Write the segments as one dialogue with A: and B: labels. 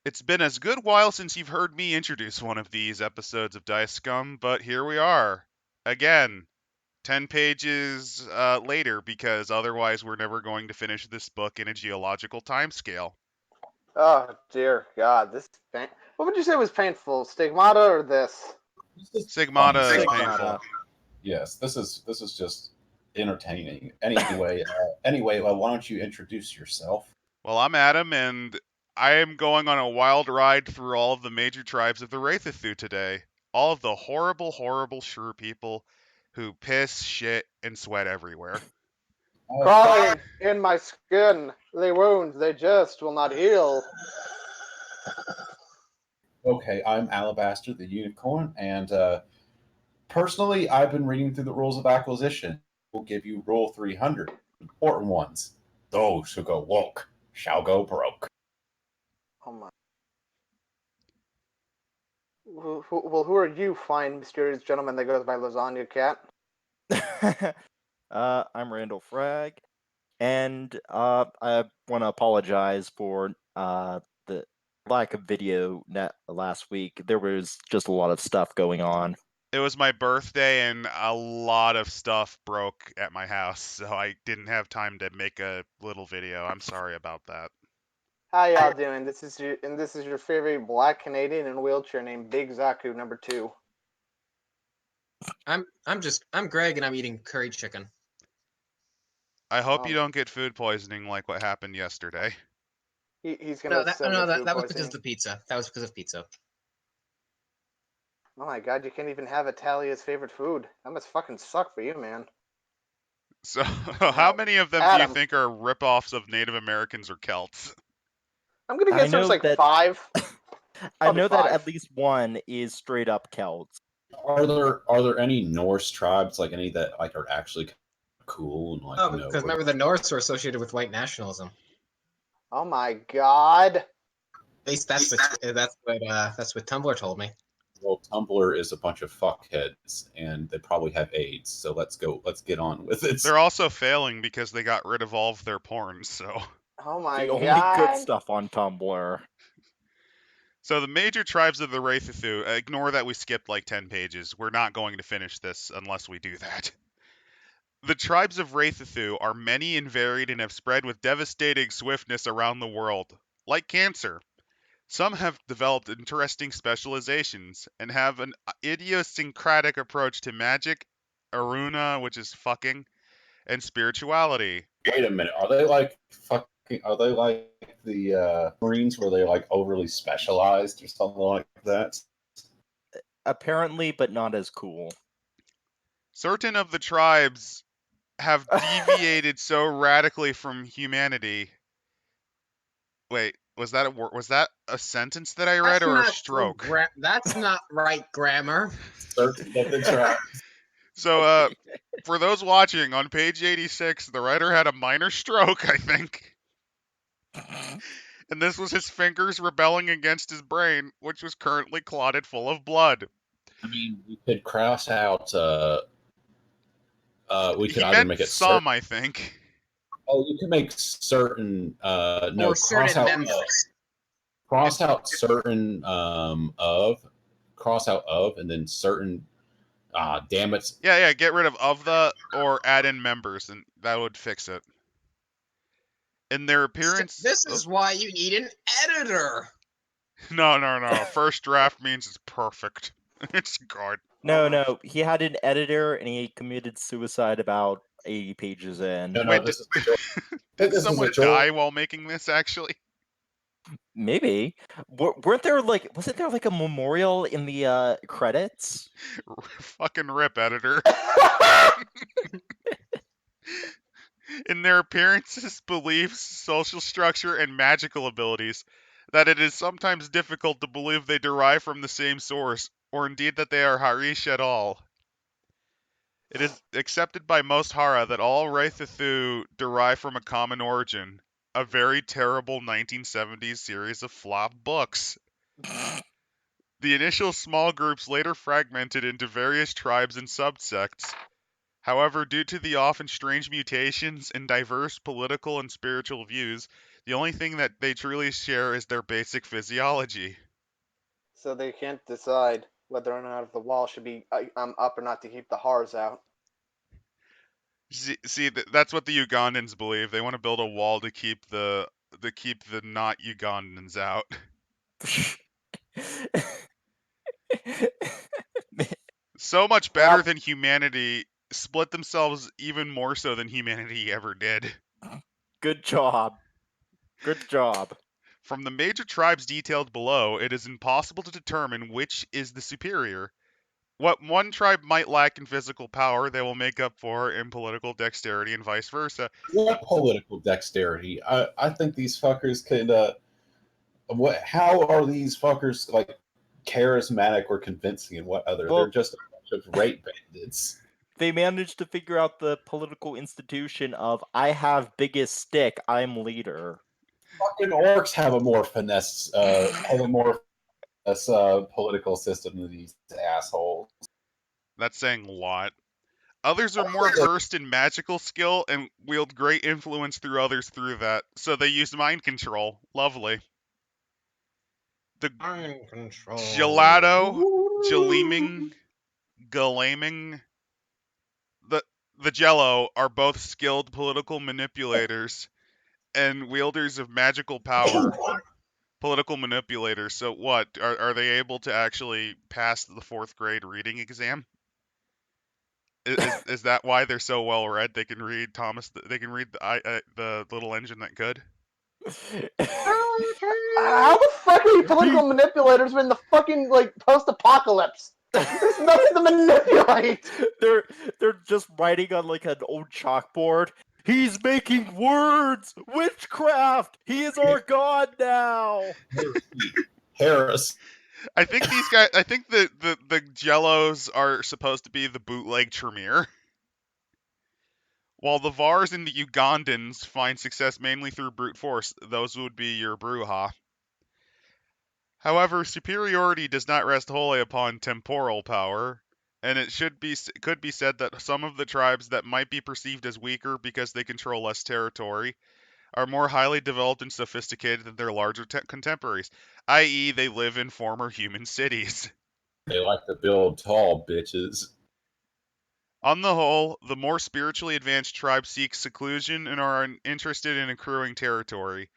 A: It's been as good while since you've heard me introduce one of these episodes of Dice Scum, but here we are. Again, 10 pages later, because otherwise we're never going to finish this book in a geological timescale.
B: Oh, dear God. What would you say was painful? Stigmata or this?
A: Sigmata is
C: Stigmata.
A: painful.
C: Yes, this is just entertaining. Anyway, why don't you introduce yourself?
A: Well, I'm Adam, and I am going on a wild ride through all of the major tribes of the Wraeththu today. All of the horrible, horrible Shrew people who piss, shit, and sweat everywhere.
B: Crawling in my skin. The wounds, they just will not heal.
C: Okay, I'm Alabaster the Unicorn, and personally, I've been reading through the rules of acquisition. We'll give you Rule 300, important ones. Those who go woke shall go broke.
B: Oh, my. Who are you, fine, mysterious gentleman that goes by Lasagna Cat?
D: I'm Randall Frag, and I want to apologize for the lack of video last week. There was just a lot of stuff going on.
A: It was my birthday, and a lot of stuff broke at my house, so I didn't have time to make a little video. I'm sorry about that.
B: How y'all doing? This is your favorite black Canadian in a wheelchair named Big Zaku number 2.
E: I'm Greg, and I'm eating curry chicken.
A: I hope you don't get food poisoning like what happened yesterday.
B: He's gonna
E: That was because of the pizza. That was because of pizza.
B: Oh my God, you can't even have Italia's favorite food. That must fucking suck for you, man.
A: So, how many of them do you think are ripoffs of Native Americans or Celts?
B: I'm gonna guess there's like 5.
D: I know that at least one is straight up Celts.
C: Are there any Norse tribes, like any that like are actually cool and like?
E: Because remember the Norse were associated with white nationalism.
B: Oh my God!
E: At least that's what Tumblr told me.
C: Well, Tumblr is a bunch of fuckheads, and they probably have AIDS. So let's get on with it.
A: They're also failing because they got rid of all of their porn. So.
B: Oh my
D: God! The only good stuff on Tumblr.
A: So the major tribes of the Wraeththu, ignore that we skipped like 10 pages. We're not going to finish this unless we do that. The tribes of Wraeththu are many and varied and have spread with devastating swiftness around the world. Like cancer, some have developed interesting specializations and have an idiosyncratic approach to magic, aruna, which is fucking, and spirituality.
C: Wait a minute, are they like the Marines where they like overly specialized or something like that?
D: Apparently, but not as cool. Certain
A: of the tribes have deviated so radically from humanity. Wait, was that a sentence that I read or a stroke?
E: That's not right grammar.
A: So, for those watching, on page 86, the writer had a minor stroke, I think. And this was his fingers rebelling against his brain, which was currently clotted full of blood.
C: I mean, we could cross out. We could either make it
A: some, I think.
C: Oh, you can make certain. No,
E: cross out
C: members. Cross out certain cross out of, and then certain. Damn it.
A: Yeah. Get rid of the or add in members, and that would fix it. In their appearance.
E: This is why you need an editor.
A: No. First draft means it's perfect. It's good.
D: No. He had an editor, and he committed suicide about 80 pages in.
C: No,
A: Wait, did someone die while making this, actually?
D: Maybe. Wasn't there like a memorial in the credits?
A: Fucking rip, editor. In their appearances, beliefs, social structure, and magical abilities, that it is sometimes difficult to believe they derive from the same source, or indeed that they are Harish at all. It is accepted by most Hara that all Wraeththu derive from a common origin, a very terrible 1970s series of flop books. The initial small groups later fragmented into various tribes and subsects. However, due to the often strange mutations and diverse political and spiritual views, The only thing that they truly share is their basic physiology.
B: So they can't decide whether or not the wall should be up or not to keep the horrors out.
A: See, that's what the Ugandans believe. They want to build a wall to keep the not Ugandans out. So much better
B: Well,
A: than humanity. Split themselves even more so than humanity ever did.
D: Good job. Good job.
A: From the major tribes detailed below, it is impossible to determine which is the superior. What one tribe might lack in physical power, they will make up for in political dexterity and vice versa.
C: What political dexterity? I think these fuckers could. What? How are these fuckers like charismatic or convincing and what other?
D: Well-
C: They're just a bunch of rape bandits.
D: They managed to figure out the political institution of I have biggest stick, I'm leader.
C: Fucking orcs have a more finesse, political system than these assholes.
A: That's saying a lot. Others are more versed in magical skill and wield great influence through others through that, so they use mind control. Lovely. The
E: Mind control.
A: Gelato, Gelaming, Galaming, the Jello are both skilled political manipulators and wielders of magical power. Political manipulators. So what? Are they able to actually pass the 4th grade reading exam? Is that why they're so well read? They can read Thomas. They can read the little engine that could.
B: how the fuck are you political manipulators when the fucking post-apocalypse? There's nothing to manipulate.
D: They're just writing on like an old chalkboard. He's making words! Witchcraft! He is our god now!
C: Harris.
A: I think these guys. I think the Jellos are supposed to be the bootleg Tremere, while the Vars and the Ugandans find success mainly through brute force. Those would be your Bruja. However, superiority does not rest wholly upon temporal power, and it could be said that some of the tribes that might be perceived as weaker because they control less territory are more highly developed and sophisticated than their larger contemporaries, i.e., they live in former human cities.
C: They like to build tall bitches.
A: On the whole, the more spiritually advanced tribes seek seclusion and are interested in accruing territory.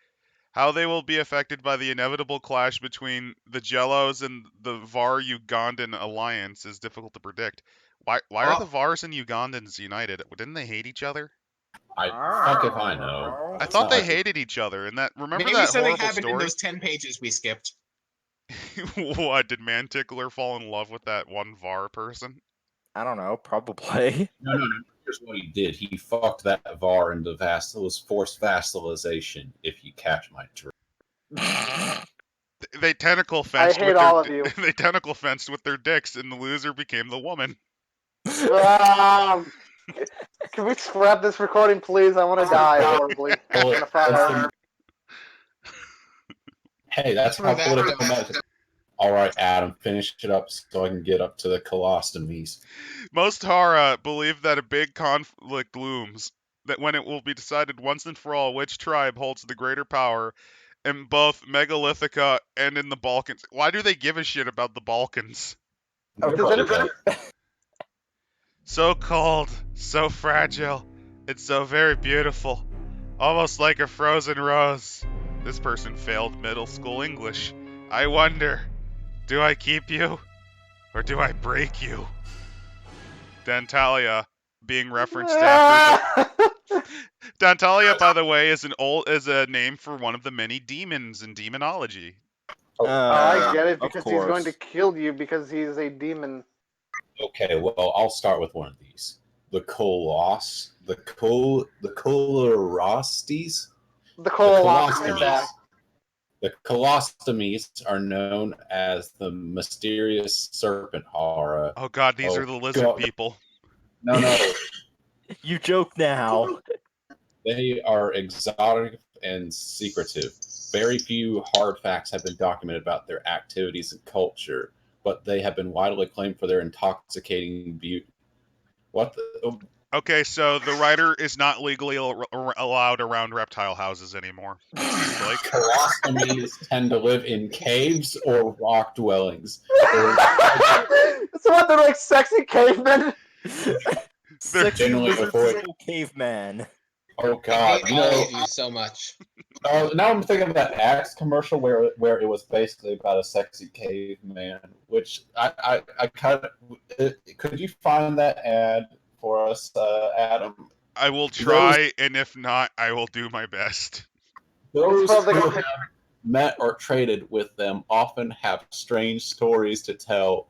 A: How they will be affected by the inevitable clash between the Jellos and the Var-Ugandan alliance is difficult to predict. Why are the Vars and Ugandans united? Didn't they hate each other?
C: Fuck if I know.
A: I
C: It's
A: thought
C: not
A: they
C: like
A: hated each other. And that remember
E: Maybe
A: that
E: something
A: horrible
E: happened in
A: story?
E: those 10 pages we skipped.
A: What, did Mantickler fall in love with that one Var person?
D: I don't know, probably.
C: No. Here's what he did. He fucked that Var into forced vassalization, if you catch my drift.
A: They tentacle
B: I
A: fenced
B: hate
A: with
B: all
A: their
B: of you.
A: they tentacle fenced with their dicks, and the loser became the woman.
B: Can we scrap this recording, please? I want to die horribly in a fire.
C: Hey, that's how political magic. All right, Adam, finish it up so I can get up to the colostomies.
A: Most Hara believe that a big conflict looms, that when it will be decided once and for all which tribe holds the greater power in both Megalithica and in the Balkans. Why do they give a shit about the Balkans?
B: Does anybody?
A: So cold, so fragile, it's so very beautiful, almost like a frozen rose. This person failed middle school English. I wonder, do I keep you, or do I break you? Dantalia being referenced after. Dantalia, by the way, is a name for one of the many demons in demonology.
B: I get it
D: Of
B: because he's going to
D: course.
B: kill you because he's a demon.
C: Okay, well, I'll start with one of these. The Colossus, the Colorostes,
B: The colostomy
C: colostomies.
B: bag.
C: The colostomies are known as the mysterious serpent horror.
A: Oh god, these are the lizard
C: God.
A: people.
C: No.
D: You joke now.
C: They are exotic and secretive. Very few hard facts have been documented about their activities and culture, but they have been widely acclaimed for their intoxicating beauty.
A: Okay, so the writer is not legally allowed around reptile houses anymore. It seems like.
C: Colostomies tend to live in caves or rock dwellings.
B: So what? They're like sexy cavemen.
D: Sexy
C: Generally
D: lizard
C: avoid-
D: people caveman.
C: Oh
E: I
C: God!
E: hate
C: You
E: all
C: know,
E: of you so much.
C: now I'm thinking of that Axe commercial where it was basically about a sexy caveman. Which I kind of could you find that ad for us, Adam?
A: I will try, and if not, I will do my best.
C: Those
B: probably
C: who
B: gonna
C: have met or traded with them often have strange stories to tell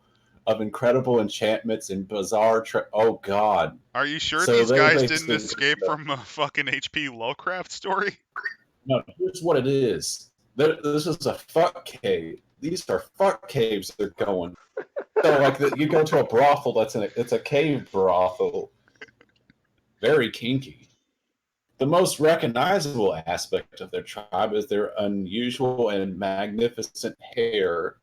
C: of incredible enchantments and bizarre. Oh God!
A: Are you sure
C: So
A: these
C: they
A: guys didn't
C: basically
A: escape from a fucking HP Lovecraft story?
C: no. Here's what it is. This is a fuck cave. These are fuck caves. They're going. So like you go to a brothel. It's a cave brothel. Very kinky. The most recognizable aspect of their tribe is their unusual and magnificent hair.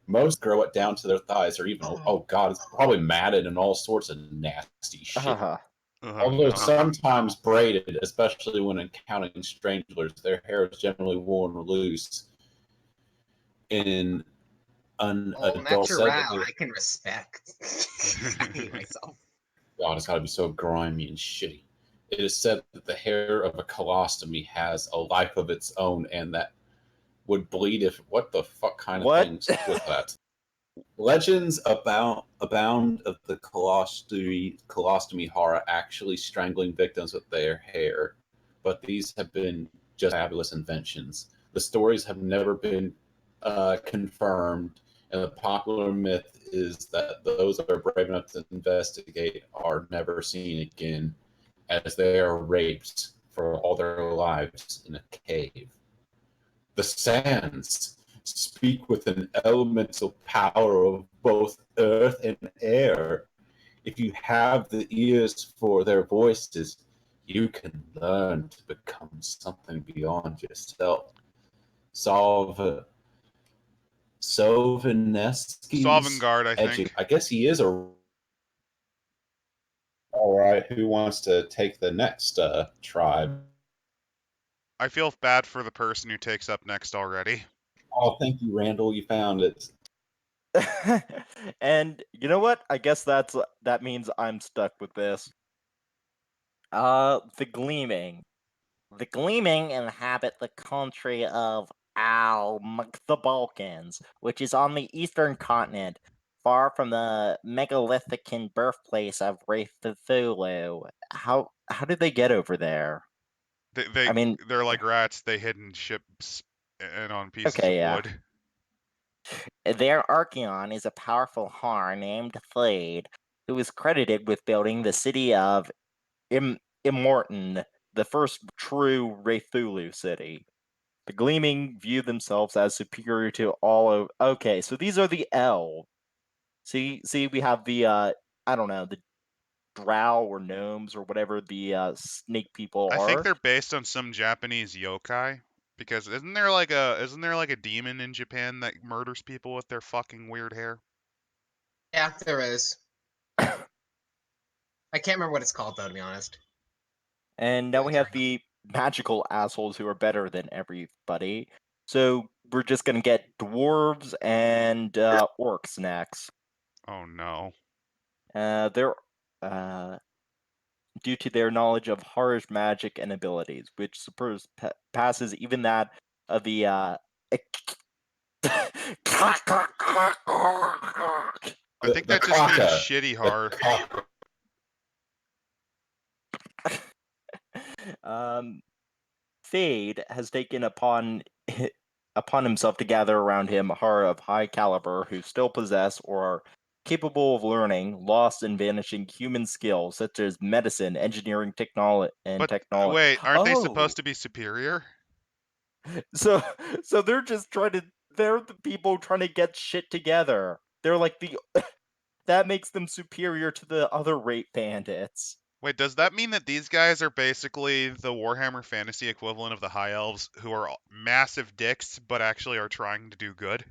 C: Most grow it down to their thighs, or even, oh God, it's probably matted and all sorts of nasty shit.
D: Uh-huh.
A: Oh,
C: Although
A: no.
C: sometimes braided, especially when encountering strangers, their hair is generally worn loose in an
E: Oh,
C: adult
E: natural,
C: setting.
E: I can respect. I hate myself.
C: God, it's got to be so grimy and shitty. It is said that the hair of a colostomy has a life of its own, and that would bleed if what the fuck kind of
D: What?
C: things with that. Legends abound of the colostomy horror actually strangling victims with their hair, but these have been just fabulous inventions. The stories have never been confirmed, and the popular myth is that those that are brave enough to investigate are never seen again, as they are raped for all their lives in a cave. The sands speak with an elemental power of both earth and air. If you have the ears for their voices, you can learn to become something beyond yourself. Sovanesky's
A: Sovngarde, I think.
C: I guess he is a. All right, who wants to take the next tribe?
A: I feel bad for the person who takes up next already.
C: Oh, thank you, Randall. You found it.
D: And you know what? I guess that means I'm stuck with this. The Gleaming. The Gleaming inhabit the country of the Balkans, which is on the eastern continent, far from the megalithic birthplace of Wraeththu. How did they get over there? I mean,
A: They're like rats. They hid in ships and on pieces
D: okay,
A: of
D: yeah.
A: wood.
D: Their Archeon is a powerful Har named Thade, who is credited with building the city of Immortan, the first true Wraeththu city. The Gleaming view themselves as superior to all of. Okay, so these are the elves. See, we have the I don't know, the drow or gnomes or whatever the snake people
A: I think
D: are.
A: they're based on some Japanese yokai. Because isn't there like a demon in Japan that murders people with their fucking weird hair?
E: Yeah, there is. I can't remember what it's called though, to be honest.
D: And now we have the magical assholes who are better than everybody. So we're just gonna get dwarves and orcs next.
A: Oh no.
D: They're due to their knowledge of harsh magic and abilities, which passes even that of the
A: I think that just means shitty hard.
D: Thade has taken upon himself to gather around him Har of high caliber who still possess or are capable of learning lost and vanishing human skills such as medicine, engineering, technology, and
A: But
D: technology.
A: wait, aren't they
D: Oh,
A: supposed to be superior?
D: so they're just trying to. They're the people trying to get shit together. They're like the. That makes them superior to the other rape bandits.
A: Wait, does that mean that these guys are basically the Warhammer Fantasy equivalent of the High Elves, who are massive dicks but actually are trying to do good?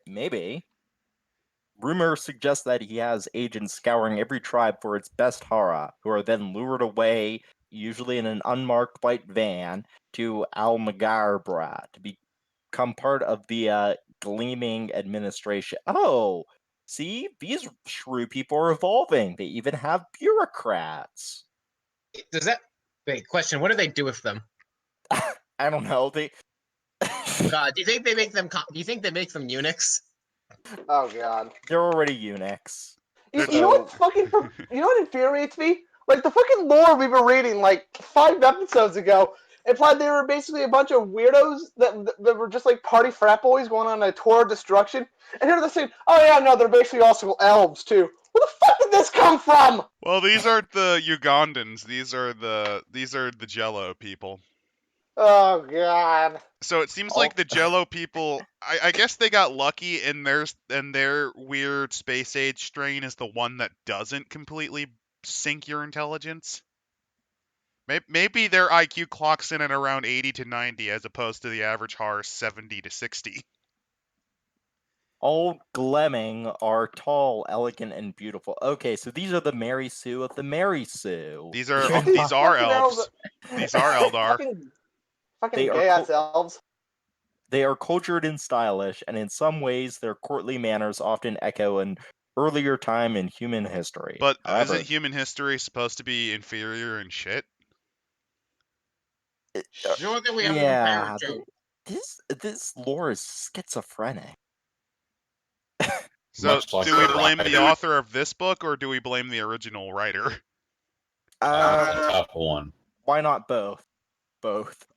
D: Maybe. Rumor suggests that he has agents scouring every tribe for its best Hara, who are then lured away, usually in an unmarked white van, to Al-Magarbra to become part of the Gleaming Administration. Oh, see, these Shrew people are evolving. They even have bureaucrats.
E: Does that wait? Question: what do they do with them?
D: I don't know. They.
E: God, do you think they make them? Do you think they make them eunuchs?
B: Oh god.
D: They're already eunuchs.
B: You know what fucking you know what infuriates me? Like the fucking lore we were reading like 5 episodes ago implied they were basically a bunch of weirdos that were just like party frat boys going on a tour of destruction. And here they're saying, oh yeah, no, they're basically also elves too. Where the fuck did this come from?
A: Well, these aren't the Ugandans. These are the Jello people.
B: Oh god.
A: So it seems like the Jello people. I guess they got lucky, and their weird space age strain is the one that doesn't completely sink your intelligence. Maybe their IQ clocks in at around 80 to 90, as opposed to the average HAR 70 to 60.
D: All Glemming are tall, elegant, and beautiful. Okay, so these are the Mary Sue of the Mary Sue.
A: These are elves. These are Eldar.
B: Fucking gay-ass elves.
D: They are cultured and stylish, and in some ways their courtly manners often echo an earlier time in human history.
A: But
D: however,
A: isn't human history supposed to be inferior and shit?
E: Sure that we have
D: yeah,
E: to compare to.
D: this lore is schizophrenic.
A: So,
C: Like
A: do we blame the author of this book, or do we blame the original writer?
C: Tough one.
D: Why not both? Both.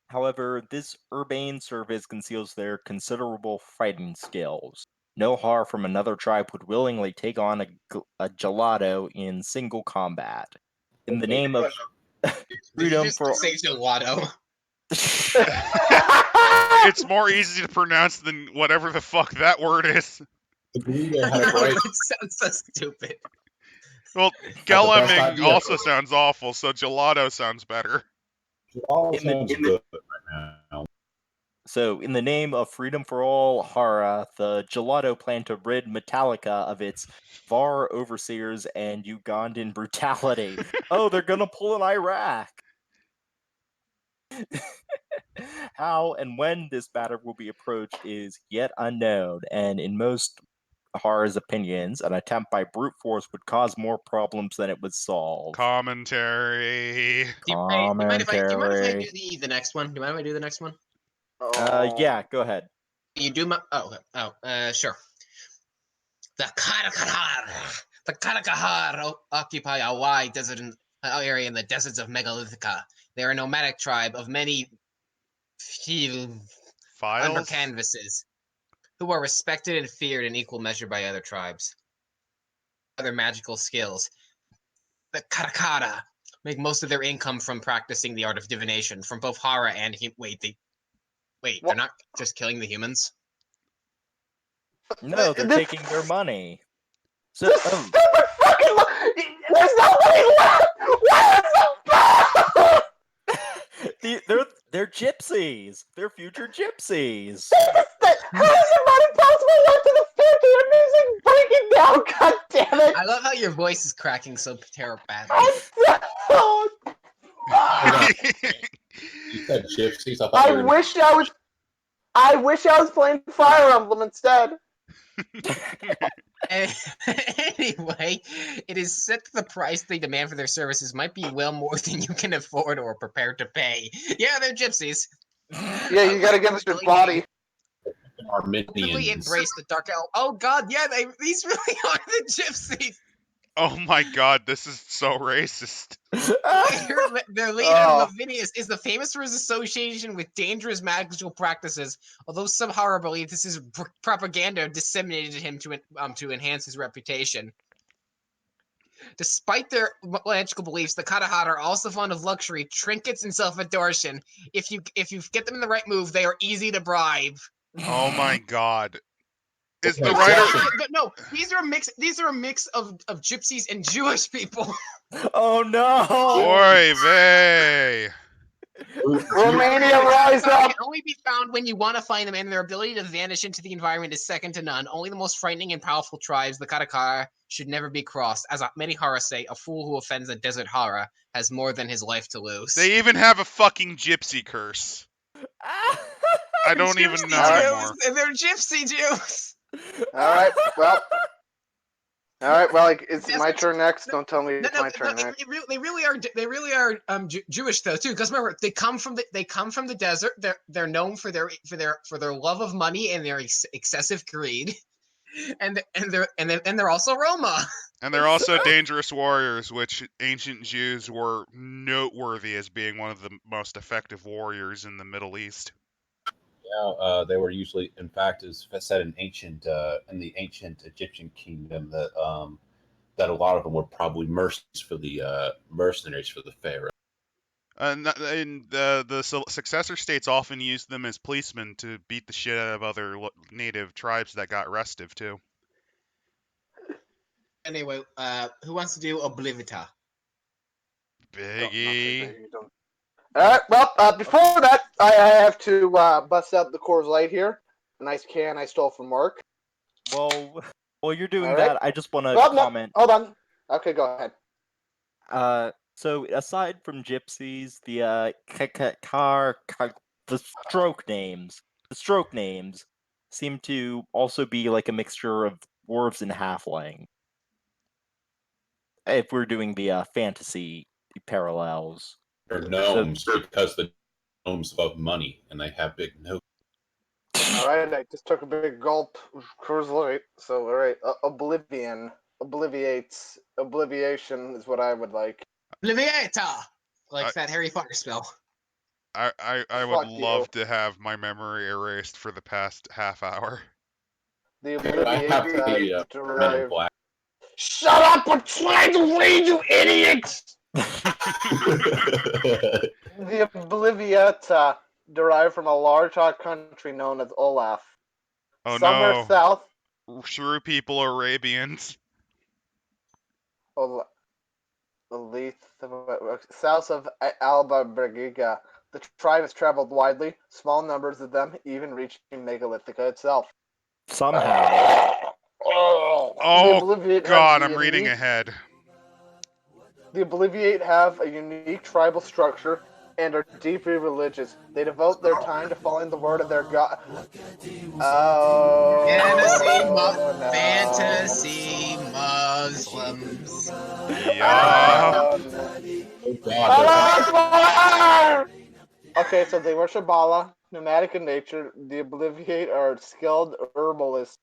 D: However, this urbane service conceals their considerable fighting skills. No Har from another tribe would willingly take on a gelato in single combat. In the name of freedom for
E: Say gelato.
A: It's more easy to pronounce than whatever the fuck that word is.
E: It sounds so stupid.
A: Well, Gelemming also sounds awful, so gelato sounds better.
D: So, in the name of freedom for all Hara, the gelato plan to rid Metallica of its VAR overseers and Ugandan brutality. Oh, they're gonna pull an Iraq! How and when this matter will be approached is yet unknown, and in most Hara's opinions, an attempt by brute force would cause more problems than it would solve.
A: Commentary.
E: Do you mind if I do the next one? Do you mind if I do the next one?
D: Yeah, go ahead.
E: You do my sure. The Karakahar occupy a wide desert area in the deserts of Megalithica. They are a nomadic tribe of many under canvases, who are respected and feared in equal measure by other tribes. Other magical skills. The Karakara make most of their income from practicing the art of divination, from both Hara and they're not just killing the humans?
D: No, they're taking their money. So,
B: stupid fucking there's nobody left! What is
D: they're gypsies. They're future gypsies.
B: How is it not impossible left to the future? I'm using breaking down, god damn it!
E: I love how your voice is cracking so terrible badly.
C: You said gypsies.
B: I wish I was playing Fire Emblem instead.
E: Anyway, it is said that the price they demand for their services might be well more than you can afford or are prepared to pay. Yeah, they're gypsies.
B: Yeah, you gotta give us your body.
E: Really embrace the dark elf. Oh god, yeah, these really are the gypsies.
A: Oh my god, this is so racist.
E: Their leader, Lavinius, is famous for his association with dangerous magical practices, although some Hara believe this is propaganda disseminated to him to enhance his reputation. Despite their magical beliefs, the Katahad are also fond of luxury, trinkets, and self-adoration. If you get them in the right move, they are easy to bribe.
A: Oh my god. Is the writer?
E: No, these are a mix of gypsies and Jewish people.
D: Oh no!
A: Oy vey.
B: Romania, rise up!
E: Can only be found when you want to find them, and their ability to vanish into the environment is second to none. Only the most frightening and powerful tribes, the Katakara, should never be crossed. As many Hara say, a fool who offends a desert Hara has more than his life to lose.
A: They even have a fucking gypsy curse. I don't even know anymore.
E: They're gypsy Jews.
B: All right, well, like, it's
E: Yes,
B: my
E: it's-
B: turn next. Don't tell me it's my turn next.
E: They really are Jewish though too. Because remember, they come from the desert. They're known for their love of money and their excessive greed, and they're also Roma.
A: And they're also dangerous warriors, which ancient Jews were noteworthy as being one of the most effective warriors in the Middle East.
C: Yeah, they were usually, in fact, as said in the ancient Egyptian kingdom, that a lot of them were probably mercenaries for the pharaoh.
A: And the successor states often used them as policemen to beat the shit out of other native tribes that got restive too.
E: Anyway, who wants to do Oblivita?
A: Biggie.
B: All right, well, before that, I have to bust out the Coors Light here. A nice can I stole from work.
D: Well, while you're doing
B: All right.
D: that, I just want to
B: Well, no,
D: comment.
B: hold on. Okay, go ahead.
D: So aside from gypsies, the stroke names seem to also be like a mixture of dwarves and halfling. If we're doing the fantasy parallels.
C: They're gnomes because the gnomes love money and they have big noses.
B: All right, I just took a big gulp of Coors Light. So, all right, oblivion, obliviates, obliviation is what I would like.
E: Obliviata, like that Harry Potter spell.
A: I would
B: Fuck
A: love to have my memory erased for the past half hour.
B: The
C: I have
B: obliviate
C: the Men in
B: derived.
C: Black.
B: Shut up! I'm trying to read, you idiot! The obliviata derived from a large hot country known as Olaf.
A: Oh
B: Somewhere
A: no.
B: south.
A: Shrew People, Arabians.
B: South of Alba Bergiga. The tribe has traveled widely, small numbers of them even reaching Megalithica itself.
D: Somehow.
A: Oh god, I'm reading ahead.
B: The Obliviate have a unique tribal structure and are deeply religious. They devote their time to following the word of their god. Oh,
E: Fantasy Muslims.
A: Yeah.
B: Okay, so they worship Allah, nomadic in nature. The Obliviate are skilled herbalists.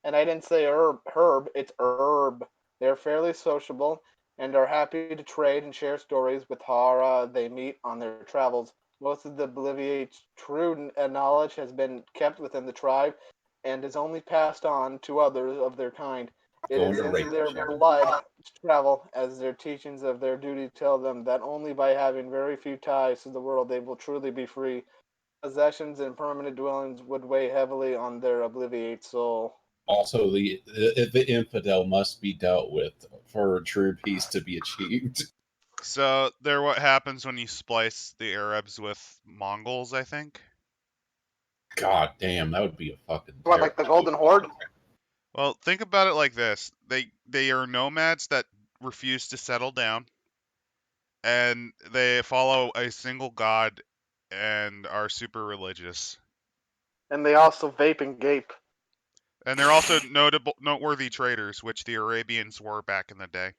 B: And I didn't say herb, it's herb. They're fairly sociable and are happy to trade and share stories with Hara they meet on their travels. Most of the Obliviate's true knowledge has been kept within the tribe and is only passed on to others of their kind. It is in their blood to travel, as their teachings of their duty tell them that only by having very few ties to the world they will truly be free. Possessions and permanent dwellings would weigh heavily on their Obliviate soul.
C: Also, the infidel must be dealt with for true peace to be achieved.
A: So they're what happens when you splice the Arabs with Mongols, I think.
C: God damn, that would be a fucking.
B: What, like the Golden Horde?
A: Well, think about it like this: they are nomads that refuse to settle down, and they follow a single god and are super religious.
B: And they also vape and gape.
A: And they're also noteworthy traders, which the Arabians were back in the day.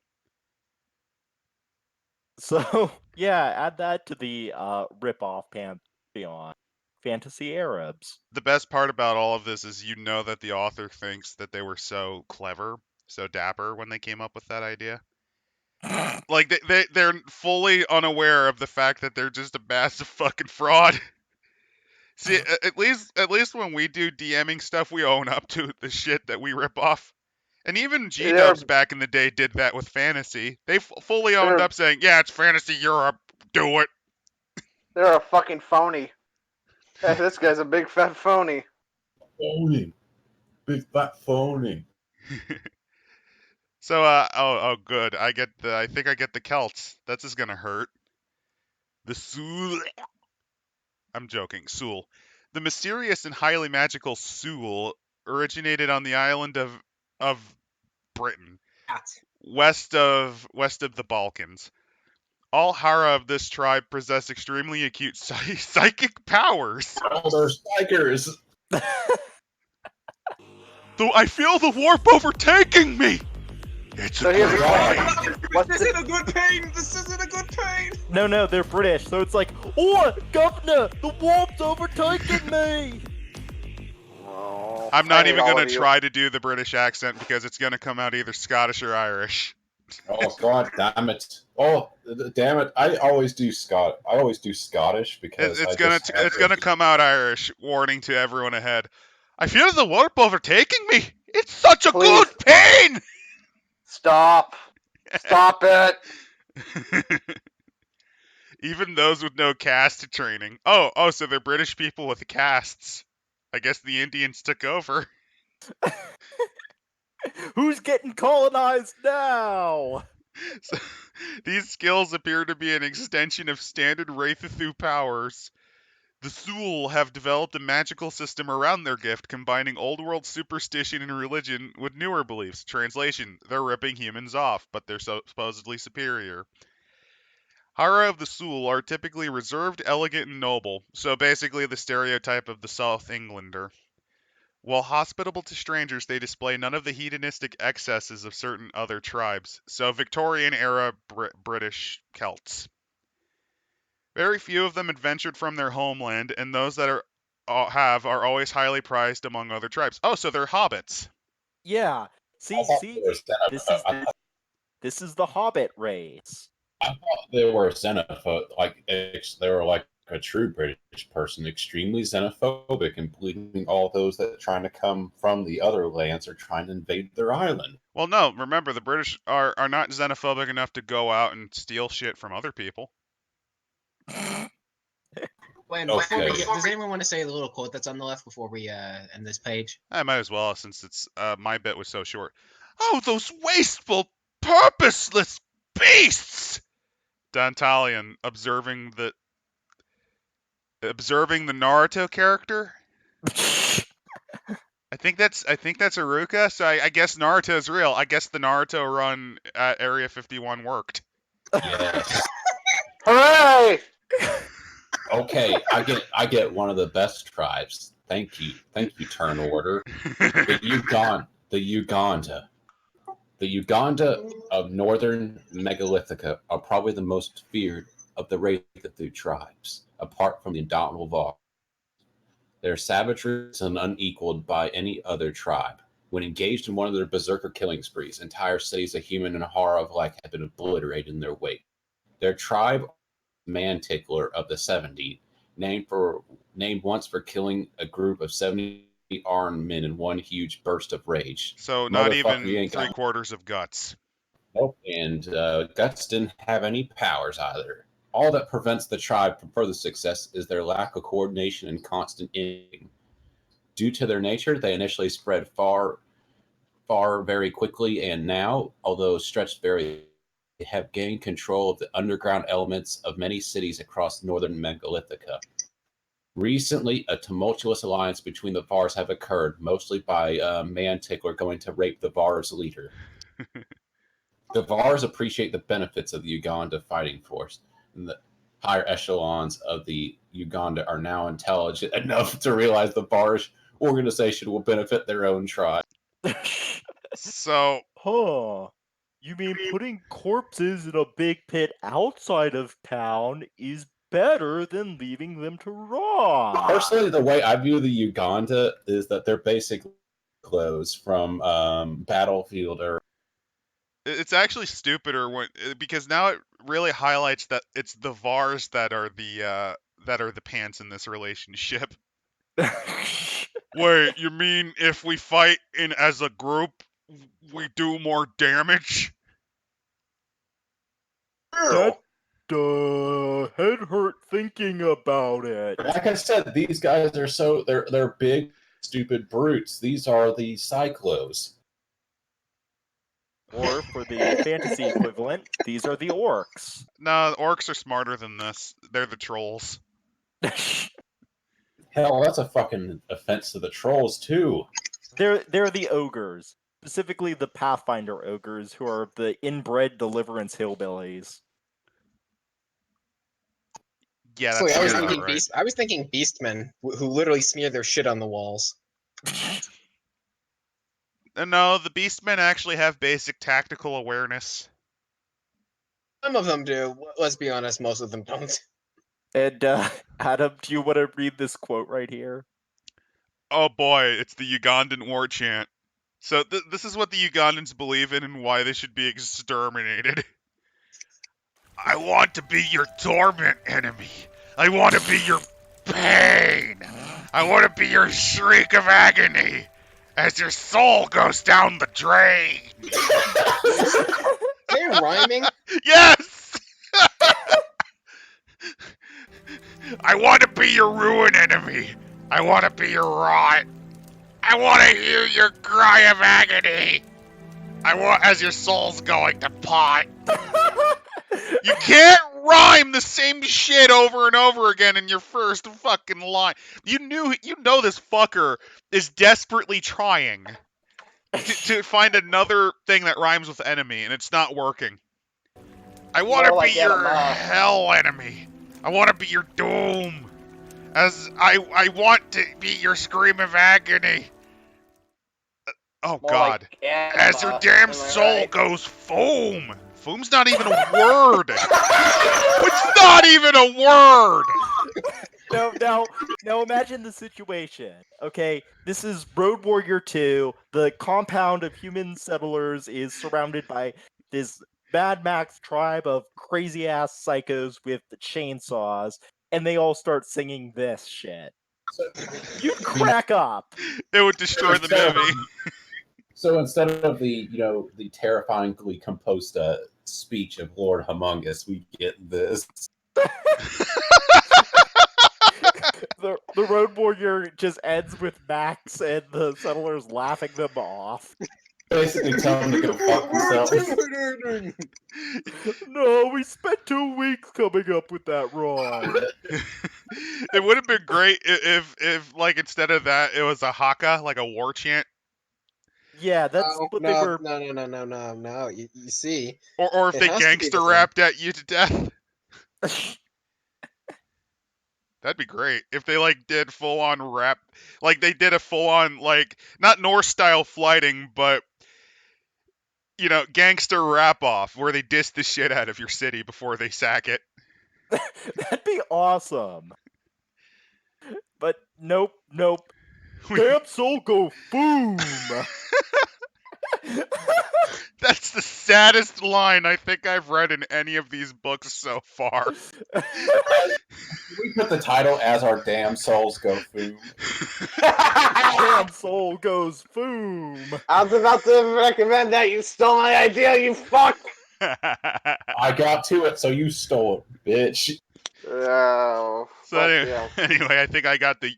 D: So yeah, add that to the rip-off pantheon. Fantasy Arabs.
A: The best part about all of this is you know that the author thinks that they were so clever, so dapper when they came up with that idea. Like they're fully unaware of the fact that they're just a massive fucking fraud. See, at least when we do DMing stuff, we own up to the shit that we rip off. And even G-Dubs back in the day did that with fantasy. They fully owned up saying, yeah, it's fantasy Europe, do it.
B: They're a fucking phony. Hey, this guy's a big fat phony.
C: Phony. Big fat phony.
A: So, oh, good. I think I get the Celts. That's just gonna hurt. The Sul. I'm joking. Sul. The mysterious and highly magical Sul originated on the island of Britain, west of the Balkans. All Hara of this tribe possess extremely acute psychic powers.
C: Oh, they're spikers.
A: Though I feel the warp overtaking me. It's
B: So
A: a
B: here's
A: great
B: the
A: pain.
B: What's
E: This
B: the-
E: isn't a good pain! This isn't a good pain!
D: No, they're British, so it's like, oh, governor, the warp's overtaking me.
B: Oh,
A: I'm
B: I
A: not
B: hate
A: even
B: all
A: going
B: of
A: to
B: you.
A: try to do the British accent because it's going to come out either Scottish or Irish.
C: Oh God, damn it! Oh, damn it! I always do Scottish because
A: It's
C: I
A: gonna
C: just
A: it's gonna come out Irish. Warning to everyone ahead. I feel the warp overtaking me. It's such a
B: Please.
A: good pain.
B: Stop it.
A: Even those with no caste training. Oh, so they're British people with castes. I guess the Indians took over.
D: Who's getting colonized now?
A: So, these skills appear to be an extension of standard Wraeththu powers. The Sul have developed a magical system around their gift, combining old world superstition and religion with newer beliefs. Translation: they're ripping humans off, but they're supposedly superior. Hara of the Sul are typically reserved, elegant, and noble, so basically the stereotype of the South Englander. While hospitable to strangers, they display none of the hedonistic excesses of certain other tribes, so Victorian-era British Celts. Very few of them adventured from their homeland, and those that are always highly prized among other tribes. Oh, so they're hobbits.
D: Yeah. See, this is the Hobbit race.
C: I thought they were xenophobe, they were like a true British person, extremely xenophobic, and believing all those that are trying to come from the other lands are trying to invade their island.
A: Well, no, remember the British are not xenophobic enough to go out and steal shit from other people.
E: Wait,
C: Okay.
E: does anyone want to say the little quote that's on the left before we end this page?
A: I might as well, since it's my bit was so short. Oh, those wasteful, purposeless beasts! Dantalion observing the Naruto character. I think that's Iruka. So I guess Naruto is real. I guess the Naruto run at Area 51 worked.
C: Yes.
B: Hooray!
C: Okay, I get one of the best tribes. Thank you, Turn Order. The Uganda. The Uganda of northern Megalithica are probably the most feared of the Wraeththu tribes, apart from the indomitable Var. Their savagery is unequaled by any other tribe. When engaged in one of their berserker killing sprees, entire cities of human and horror of alike have been obliterated in their wake. Their tribe, Man Tickler of the 70, named once for killing a group of 70 armed men in one huge burst of rage.
A: So not
C: Motherfucker, you
A: even
C: ain't got
A: 3/4 of guts.
C: Nope. And Guts didn't have any powers either. All that prevents the tribe from further success is their lack of coordination and constant aiming. Due to their nature, they initially spread far very quickly, and now, although stretched very, they have gained control of the underground elements of many cities across northern Megalithica. Recently, a tumultuous alliance between the Vars have occurred, mostly by Man Tickler going to rape the Vars leader. The Vars appreciate the benefits of the Uganda fighting force, and the higher echelons of the Uganda are now intelligent enough to realize the Vars organization will benefit their own tribe.
A: So
D: Huh. You mean putting corpses in a big pit outside of town is better than leaving them to rot?
C: Personally, the way I view the Uganda is that they're basically clothes from Battlefield or
A: it's actually stupider because now it really highlights that it's the Vars that are the pants in this relationship. Wait, you mean if we fight in as a group, we do more damage?
D: That head hurt thinking about it.
C: like I said, these guys are they're big, stupid brutes. These are the Cyclos.
D: Or for the fantasy equivalent, these are the orcs.
A: No, orcs are smarter than this. They're the trolls.
C: Hell, that's a fucking offense to the trolls too.
D: They're the ogres, specifically the Pathfinder ogres, who are the inbred Deliverance hillbillies.
A: Yeah,
E: Actually,
A: that's
E: I was
A: about
E: thinking
A: right.
E: I was thinking beastmen who literally smear their shit on the walls.
A: No, the Beastmen actually have basic tactical awareness.
E: Some of them do. Let's be honest, most of them don't.
D: And Adam, do you want to read this quote right here?
A: Oh boy, it's the Ugandan war chant. So this is what the Ugandans believe in and why they should be exterminated. I want to be your torment enemy. I want to be your pain. I want to be your shriek of agony as your soul goes down the drain.
E: They rhyming.
A: Yes! I want to be your ruin enemy. I want to be your rot. I want to hear your cry of agony. I want as your soul's going to pot. You can't rhyme the same shit over and over again in your first fucking line. You know this fucker is desperately trying to find another thing that rhymes with enemy, and it's not working. I want to
B: More
A: be
B: like
A: your
B: Adama.
A: hell enemy. I want to be your doom. As I want to be your scream of agony. Oh
B: More
A: God.
B: like Adama.
A: As your damn
B: Am I
A: soul
B: right?
A: goes foom. Foom's not even a word. It's not even a word.
D: Now imagine the situation. Okay, this is Road Warrior 2. The compound of human settlers is surrounded by this Mad Max tribe of crazy ass psychos with chainsaws, and they all start singing this shit. You'd crack up.
A: It would destroy the movie.
C: So instead of the the terrifyingly composed speech of Lord Humongous, we get this.
D: The Road Warrior just ends with Max and the settlers laughing them off.
C: Basically telling them to go fuck themselves.
D: No, we spent 2 weeks coming up with that rhyme.
A: It would have been great if like instead of that it was a haka, like a war chant,
D: Yeah, that's
E: Oh,
D: what they
E: no,
D: were.
E: no. You see,
A: or if
E: it
A: they
E: has to be
A: gangster
E: the thing.
A: rapped at you to death. That'd be great if they like did full on rap, like they did a full on like not Norse style flighting, but gangster rap off where they diss the shit out of your city before they sack it.
D: That'd be awesome. But nope.
A: We-
D: Damn soul go boom.
A: That's the saddest line I think I've read in any of these books so far.
C: We put the title as our damn souls go food.
D: Damn soul goes boom.
B: I was about to recommend that. You stole my idea, you fuck!
C: I got to it, so you stole it, bitch.
B: Oh,
A: So
B: fuck
A: anyway, I think I got the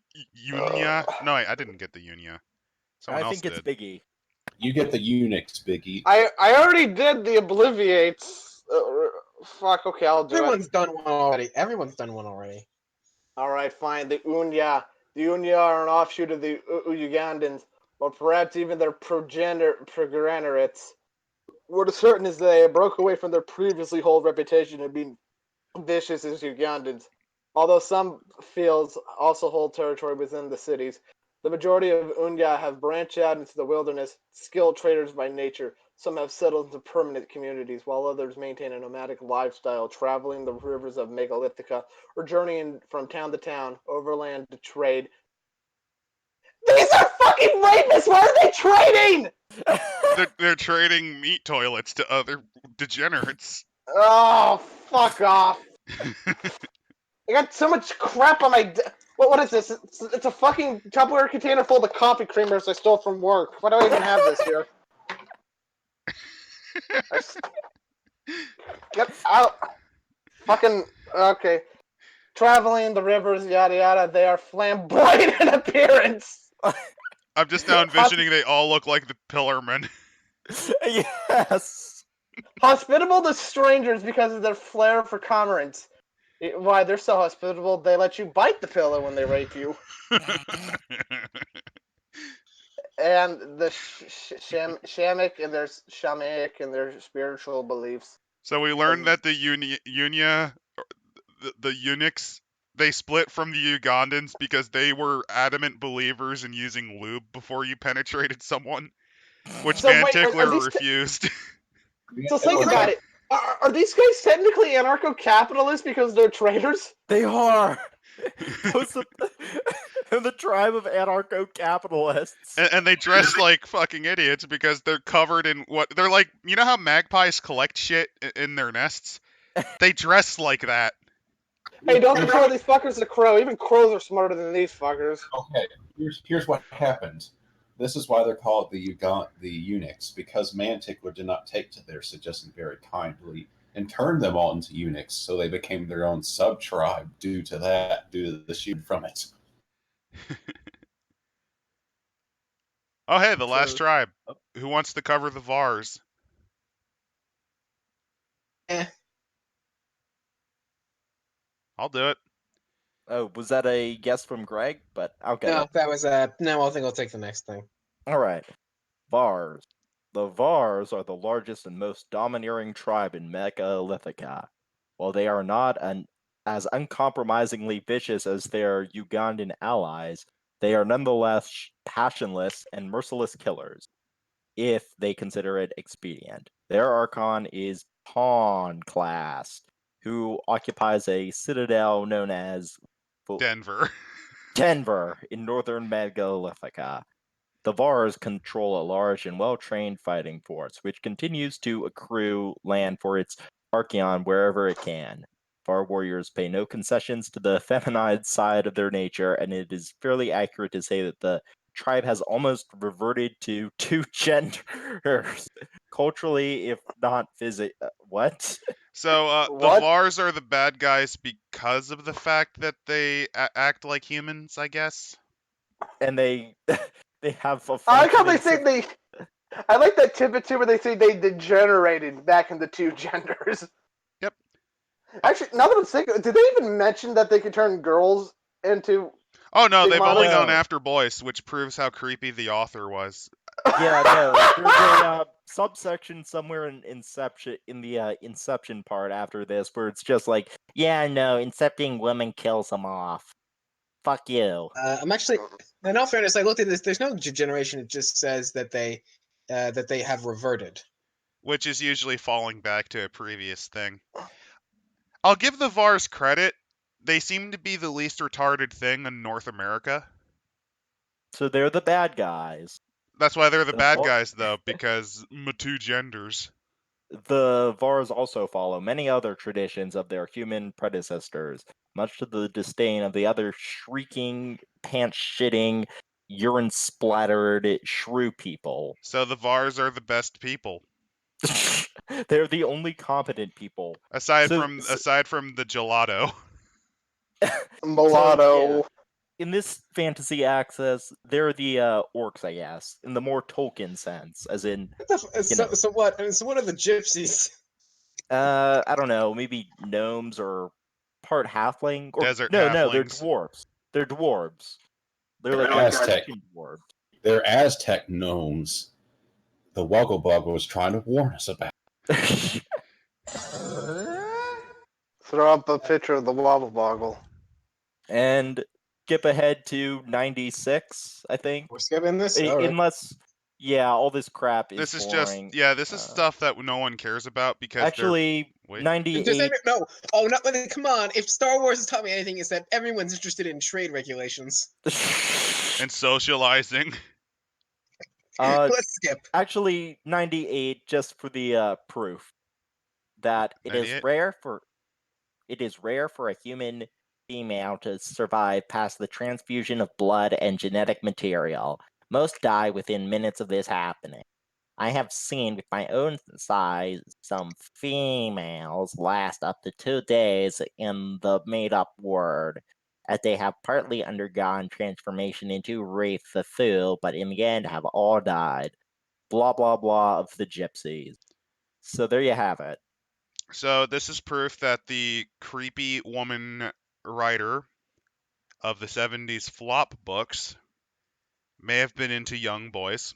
A: Unia.
B: Ugh.
A: No, I didn't get the Unia. Someone
D: I
A: else
D: think it's
A: did.
D: Biggie.
C: You get the Unix, Biggie.
B: I already did the Obliviates. Fuck, okay, I'll do
E: Everyone's done one already. Everyone's done one already.
B: it. Alright, fine. The Unya. The Unya are an offshoot of the Ugandans, or perhaps even their progenerates. What is certain is they broke away from their previously hold reputation of being vicious as Ugandans. Although some fields also hold territory within the cities, the majority of Unya have branched out into the wilderness, skilled traders by nature. Some have settled into permanent communities, while others maintain a nomadic lifestyle, traveling the rivers of Megalithica or journeying from town to town, overland to trade. These are fucking rapists! Why are they trading?
A: They're trading meat toilets to other degenerates.
B: Oh, fuck off. I got so much crap on my. What is this? It's a fucking Tupperware container full of coffee creamers I stole from work. Why do I even have this here? Get out. Fucking. Okay. Traveling the rivers, yada yada. They are flamboyant in appearance.
A: I'm just now envisioning they all look like the Pillarmen.
D: Yes.
B: Hospitable to strangers because of their flair for commerce. Why, they're so hospitable, they let you bite the pillow when they rape you. And the shamanic and their shamanic and their spiritual beliefs.
A: So we learned that the the eunuchs, they split from the Ugandans because they were adamant believers in using lube before you penetrated someone, which
B: So wait, are
A: Mantickler
B: these
A: refused.
B: So think about it. Are these guys technically anarcho-capitalists because they're traitors?
D: They are. Those are the tribe of anarcho-capitalists.
A: And they dress like fucking idiots because they're covered in what they're like. You know how magpies collect shit in their nests? They dress like that.
B: Hey, don't compare these fuckers to crow. Even crows are smarter than these fuckers.
C: Okay, here's what happened. This is why they're called the eunuchs, because Mantickler did not take to their suggestion very kindly and turned them all into eunuchs, so they became their own sub-tribe due to the shooting from it.
A: Oh, hey, the last
D: So-
A: tribe. Who wants to cover the Vars?
E: Eh.
A: I'll do it.
D: Oh, was that a guess from Greg? But I'll get
E: No,
D: it.
E: that was no. I think I'll take the next thing.
D: All right. Vars. The Vars are the largest and most domineering tribe in Megalithica. While they are not as uncompromisingly vicious as their Ugandan allies, they are nonetheless passionless and merciless killers, if they consider it expedient. Their Archon is Pawn class, who occupies a citadel known as
A: Denver.
D: Denver in northern Megalithica. The Vars control a large and well-trained fighting force, which continues to accrue land for its Archeon wherever it can. Var warriors pay no concessions to the feminine side of their nature, and it is fairly accurate to say that the tribe has almost reverted to two genders, culturally, if not physically. What?
A: So the
B: What?
A: Vars are the bad guys because of the fact that they act like humans, I guess.
D: And they they have a
B: I like how they
D: functioning
B: say they. I like that tidbit too, where they say they degenerated back into two genders.
A: Yep.
B: Actually, now that I'm thinking, did they even mention that they could turn girls into?
A: Oh no, they've only
B: Stigmata?
A: gone
D: No.
A: after boys, which proves how creepy the author was.
D: Yeah, no. There's a subsection somewhere in Inception, in the Inception part after this, where it's just like, yeah, no, incepting women kills them off. Fuck you.
E: I'm actually, in all fairness, I looked at this. There's no degeneration. It just says that they have reverted.
A: Which is usually falling back to a previous thing. I'll give the Vars credit. They seem to be the least retarded thing in North America.
D: So they're the bad guys.
A: That's why they're the
D: The
A: bad
D: Var-
A: guys, though, because two genders.
D: The Vars also follow many other traditions of their human predecessors, much to the disdain of the other shrieking, pants-shitting, urine-splattered Shrew People.
A: So the Vars are the best people.
D: They're the only competent people.
A: Aside
D: So-
A: from the gelato.
B: Mulatto.
D: yeah. In this fantasy access, they're the orcs, I guess, in the more Tolkien sense, as in,
E: So what? I mean, so what are the gypsies?
D: I don't know, maybe gnomes or part halfling, or
A: Desert
D: no, they're
A: halflings.
D: dwarves. They're dwarves. They're like
C: Aztec.
D: dwarves.
C: They're Aztec gnomes. The Wugglebug was trying to warn us about.
B: Throw up a picture of the wobble boggle.
D: And skip ahead to 96, I think.
E: We're skipping this. All right.
D: Unless, yeah, all this crap is
A: This is
D: boring.
A: this is stuff that no one cares about because
D: Actually,
A: Wait.
D: 98.
E: No. Oh, no! Come on! If Star Wars has taught me anything, it's that everyone's interested in trade regulations.
A: and socializing.
E: Let's skip.
D: Actually, 98, just for the proof that it is
A: 98?
D: rare for a human female to survive past the transfusion of blood and genetic material. Most die within minutes of this happening. I have seen with my own eyes some females last up to 2 days in the made-up word, as they have partly undergone transformation into Wraeththu, but in the end have all died. Blah blah blah of the gypsies. So there you have it.
A: So this is proof that the creepy woman writer of the 70s flop books may have been into young boys,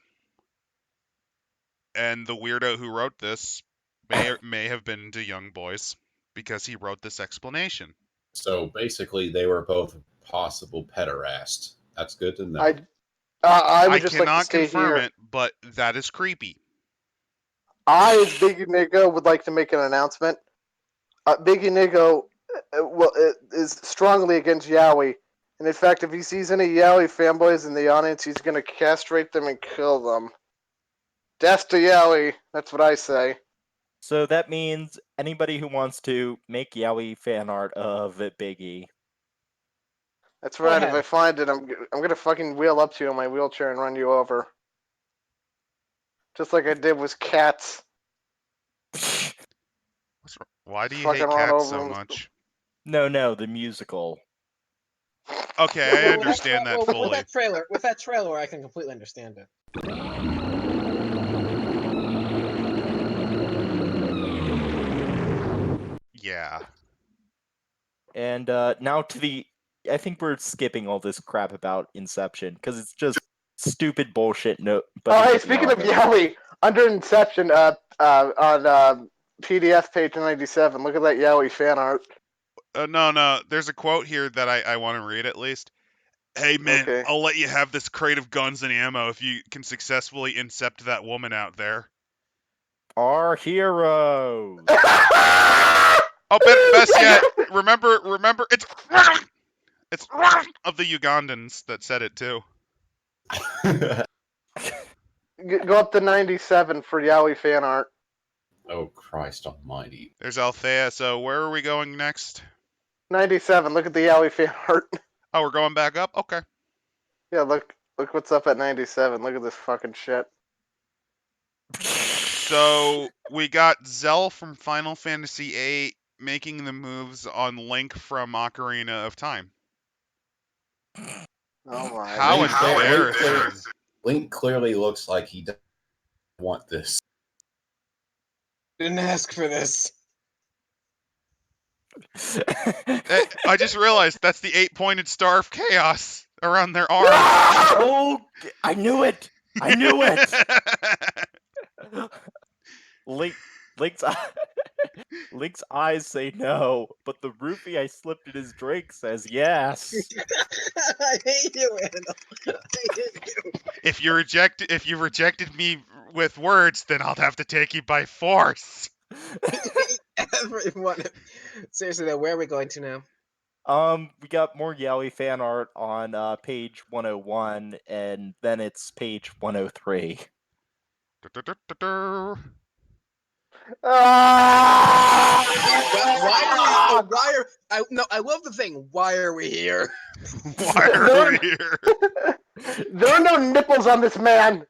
A: and the weirdo who wrote this may have been into young boys because he wrote this explanation.
C: So basically, they were both possible pederasts. That's good to know.
B: I
A: I
B: would just like to
A: cannot
B: stay
A: confirm
B: here.
A: it, but that is creepy.
B: I, as Biggie Nigo, would like to make an announcement. Biggie Nigo is strongly against Yowie. And in fact, if he sees any Yowie fanboys in the audience, he's going to castrate them and kill them. Death to Yowie. That's what I say.
D: So that means anybody who wants to make yaoi fan art of Biggie.
B: That's
E: Go
B: right. If
E: ahead.
B: I find it, I'm going to fucking wheel up to you in my wheelchair and run you over. Just like I did with Cats.
A: Why do you
B: Fucking
A: hate
B: run
A: cats
B: over
A: so
B: him.
A: much?
D: No, the musical.
A: Okay, I
E: With
A: understand that
E: with
A: fully.
E: that trailer, I can completely understand it.
A: Yeah.
D: And now to the. I think we're skipping all this crap about Inception because it's just stupid bullshit. No, but
B: Oh, hey,
D: nobody
B: speaking of
D: wanted.
B: Yowie, under Inception, on PDF page 97, look at that Yowie fan art.
A: No. There's a quote here that I want to read at least. Hey, man,
B: Okay.
A: I'll let you have this crate of guns and ammo if you can successfully incept that woman out there.
D: Our heroes.
A: Oh, best yet, remember, it's of the Ugandans that said it too.
B: Go up to 97 for Yowie fan art.
C: Oh, Christ almighty.
A: There's Althea. So where are we going next?
B: 97, look at the Yowie fan art.
A: Oh, we're going back up? Okay.
B: Yeah, look what's up at 97. Look at this fucking shit.
A: So we got Zell from Final Fantasy VIII making the moves on Link from Ocarina of Time.
B: Oh my.
A: How embarrassing.
C: Link clearly looks like he doesn't want this.
E: Didn't ask for this.
A: I just realized that's the 8-pointed star of chaos around their arm.
D: Oh, I knew it! I knew it! Link's Link's eyes say no, but the roofie I slipped in his drink says yes.
E: I hate you, Randall. I hate you.
A: If you rejected me with words, then I'll have to take you by force.
E: Everyone. Seriously, though, where are we going to now?
D: We got more Yowie fan art on page 101, and then it's page 103.
E: I love the thing. Why are we here?
A: Why are we here?
B: There are no nipples on this man.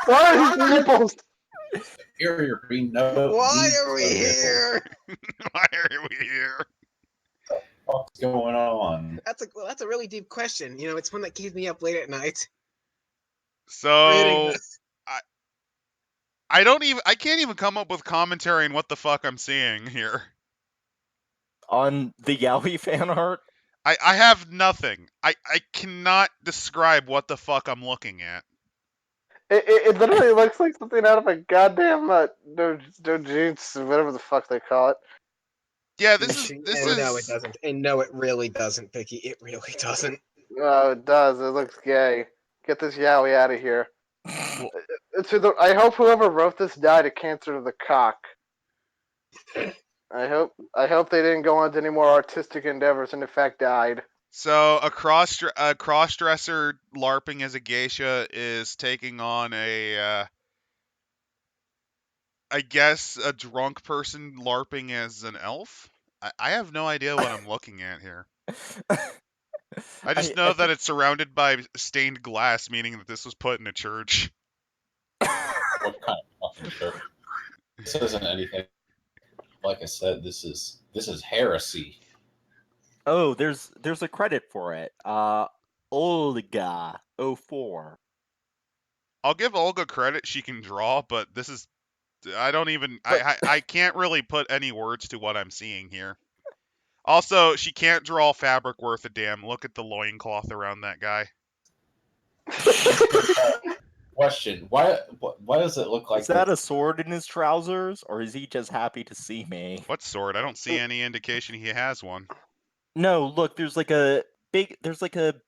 B: Why are his nipples?
C: Superior Green, no.
E: Why are we here?
A: Why are we here?
C: What's going on?
E: That's a really deep question. You know, it's one that keeps me up late at night.
A: So I can't even come up with commentary on what the fuck I'm seeing here.
D: On the Yowie fan art?
A: I have nothing. I cannot describe what the fuck I'm looking at.
B: It literally looks like something out of a goddamn dojutsu, whatever the fuck they call it.
A: Yeah, this is
E: No, it doesn't. And no, it really doesn't, Picky. It really doesn't.
B: Oh, it does. It looks gay. Get this Yowie out of here. I hope whoever wrote this died of cancer of the cock. I hope they didn't go on to any more artistic endeavors and in fact died.
A: So a cross-dresser LARPing as a geisha is taking on I guess a drunk person LARPing as an elf? I have no idea what I'm looking at here. I just know that it's surrounded by stained glass, meaning that this was put in a church.
C: What kind of fucking church? This isn't anything. Like I said, this is heresy.
D: Oh, there's a credit for it. Olga 04.
A: I'll give Olga credit; she can draw, but this is I don't even. I can't really put any words to what I'm seeing here. Also, she can't draw fabric worth a damn. Look at the loincloth around that guy.
C: Question: Why does it look like
D: Is that
C: this?
D: a sword in his trousers, or is he just happy to see me?
A: What sword? I don't see any indication he has one.
D: No, look, there's like a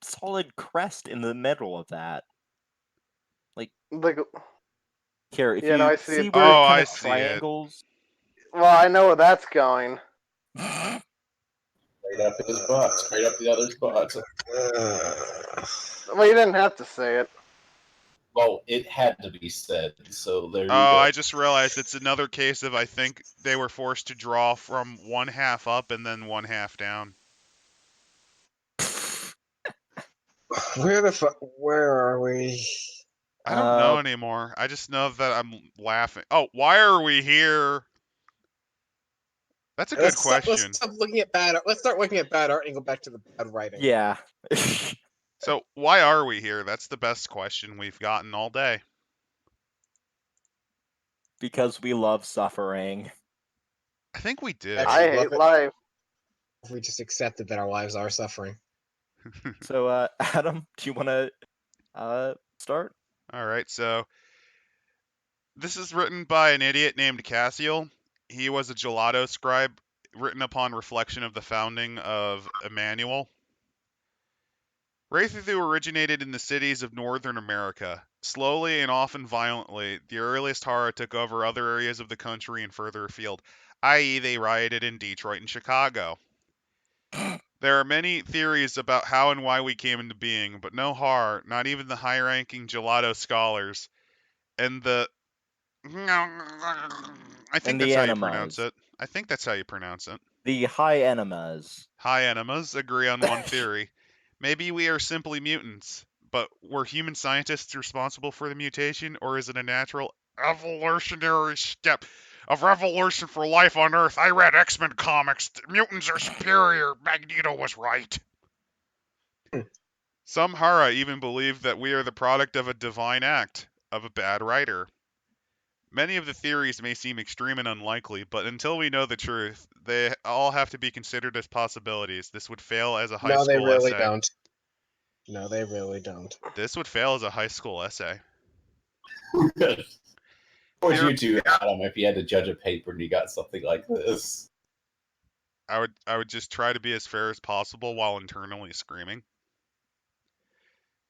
D: solid crest in the middle of that.
B: like,
D: Here, if
B: Yeah, no,
D: you
B: I see
D: see
B: it.
D: where it
A: Oh,
D: kind
A: I
D: of
A: see it.
D: triangles.
B: well, I know where that's going.
C: Straight up his butt, straight up the other's butt.
B: Well, you didn't have to say it.
C: Well, it had to be said, so there you
A: Oh,
C: go.
A: I just realized it's another case of I think they were forced to draw from one half up and then one half down.
E: Where are we?
A: I don't know anymore. I just know that I'm laughing. Oh, why are we here? That's a good question.
E: Let's stop looking at bad art. Let's start looking at bad art and go back to the bad writing.
D: Yeah.
A: So, why are we here? That's the best question we've gotten all day.
D: Because we love suffering.
A: I think we do.
E: Actually,
B: I hate life.
E: We just accepted that our lives are suffering.
D: So, Adam, do you want to start?
A: All right, so this is written by an idiot named Cassiel. He was a gelato scribe written upon reflection of the founding of Emmanuel. Wraeththu originated in the cities of northern America. Slowly and often violently, the earliest horror took over other areas of the country and further afield, i.e., they rioted in Detroit and Chicago. There are many theories about how and why we came into being, but no horror, not even the high-ranking gelato scholars, and the I think
D: And
A: that's
D: the
A: how you pronounce
D: enemas.
A: it. I think that's how you pronounce it.
D: The high enemas.
A: High enemas agree on one theory. Maybe we are simply mutants, but were human scientists responsible for the mutation, or is it a natural evolutionary step of evolution for life on Earth? I read X-Men comics. Mutants are superior. Magneto was right. Some Hara even believe that we are the product of a divine act, of a bad writer. Many of the theories may seem extreme and unlikely, but until we know the truth, they all have to be considered as possibilities. This would fail as a high
E: No, they
A: school
E: really
A: essay.
E: don't. No, they really don't.
A: This would fail as a high school essay.
C: What would
A: Here-
C: you do, Adam, if you had to judge a paper and you got something like this?
A: I would just try to be as fair as possible while internally screaming.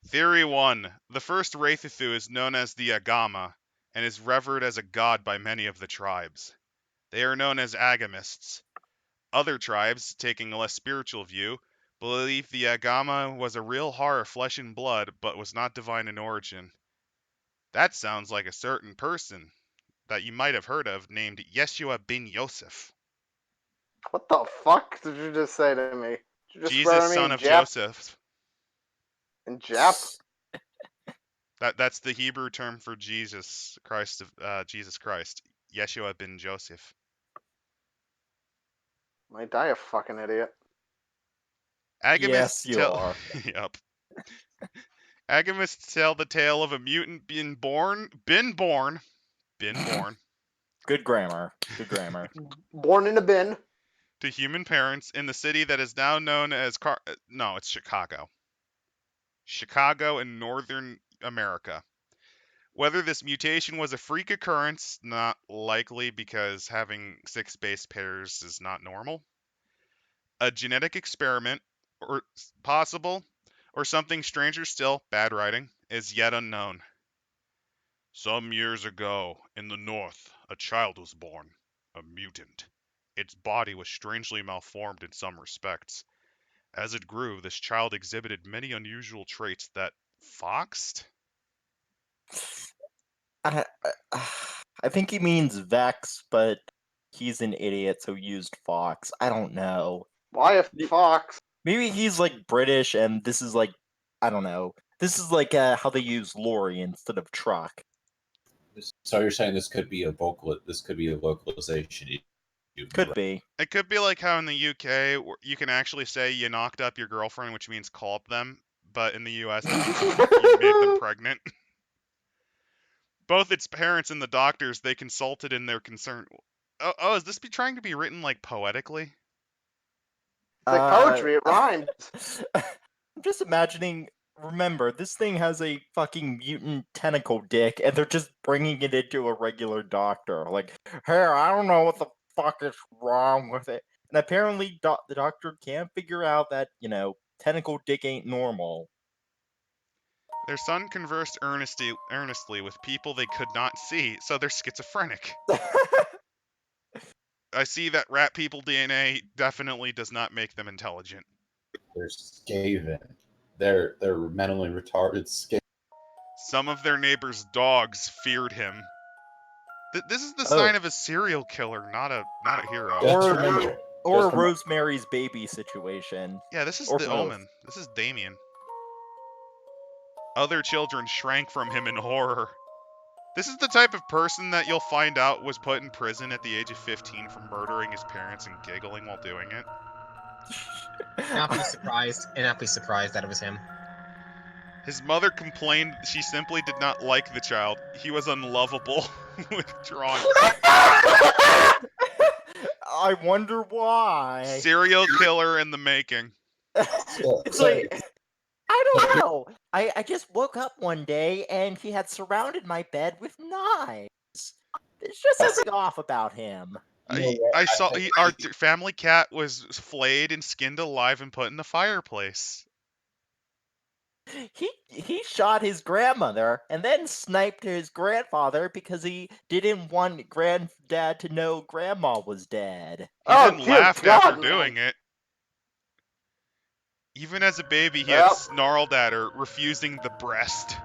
A: Theory 1. The first Wraeththu is known as the Agama, and is revered as a god by many of the tribes. They are known as Agamists. Other tribes, taking a less spiritual view, believe the Agama was a real horror flesh and blood, but was not divine in origin. That sounds like a certain person that you might have heard of named Yeshua bin Yosef.
B: What the fuck did you just say to me? Did you just swear
A: Jesus,
B: at me
A: son
B: in
A: of
B: Jap?
A: Joseph.
B: In Jap?
A: That's the Hebrew term for Jesus Christ. Jesus Christ. Yeshua bin Joseph.
B: Might die a fucking idiot.
D: Yes, you are.
A: Yep. Agamists tell the tale of a mutant been born
D: Good grammar. Good grammar.
B: Born in a bin.
A: to human parents in the city that is now known as no, it's Chicago. Chicago in northern America. Whether this mutation was a freak occurrence, not likely because having 6 base pairs is not normal. A genetic experiment, or possible, or something stranger still, bad writing, is yet unknown. Some years ago, in the north, a child was born, a mutant. Its body was strangely malformed in some respects. As it grew, this child exhibited many unusual traits that foxed?
D: I, I think he means Vex, but he's an idiot, so used Fox. I don't know.
B: Why a fox?
D: Maybe he's like British, and this is like, I don't know. This is like how they use lorry instead of truck.
C: So you're saying this could be a localization?
D: Could be.
A: It could be like how in the UK you can actually say you knocked up your girlfriend, which means call up them, but in the US it means you made them pregnant. Both its parents and the doctors they consulted in their concern. Oh, is this trying to be written like poetically?
B: Like poetry, it rhymes.
D: I'm just imagining. Remember, this thing has a fucking mutant tentacle dick, and they're just bringing it into a regular doctor. Like, hey, I don't know what the fuck is wrong with it. And apparently, the doctor can't figure out that, tentacle dick ain't normal.
A: Their son conversed earnestly with people they could not see, so they're schizophrenic. I see that rat people DNA definitely does not make them intelligent.
C: They're Skaven. They're mentally retarded Skaven.
A: Some of their neighbors' dogs feared him. This is the sign
D: Oh.
A: of a serial killer, not a hero.
C: Just
D: Or-
C: remember.
D: Or a
C: Just remember-
D: Rosemary's Baby situation.
A: Yeah, this is
D: or
A: the
D: both.
A: Omen. This is Damien. Other children shrank from him in horror. This is the type of person that you'll find out was put in prison at the age of 15 for murdering his parents and giggling while doing it.
E: Not be surprised that it was him.
A: His mother complained she simply did not like the child. He was unlovable, withdrawn.
D: I wonder why.
A: Serial killer in the making.
D: It's like, I don't know. I just woke up one day and he had surrounded my bed with knives. There's just something off about him.
A: I saw our family cat was flayed and skinned alive and put in the fireplace.
D: He shot his grandmother and then sniped his grandfather because he didn't want granddad to know grandma was dead.
A: He
B: Oh,
A: then
B: dear
A: laughed
B: God,
A: after
B: man.
A: doing it. Even as a baby, he had
B: Well.
A: snarled at her, refusing the breast.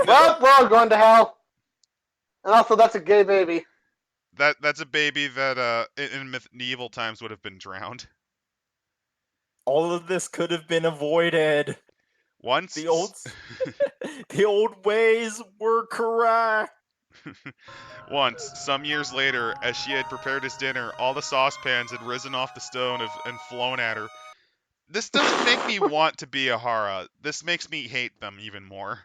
B: Well, we're all going to hell. And also, that's a gay baby.
A: That's a baby that in medieval times would have been drowned.
D: All of this could have been avoided.
A: Once
D: The old ways were correct.
A: Once, some years later, as she had prepared his dinner, all the saucepans had risen off the stone and flown at her. This doesn't make me want to be a Hara. This makes me hate them even more.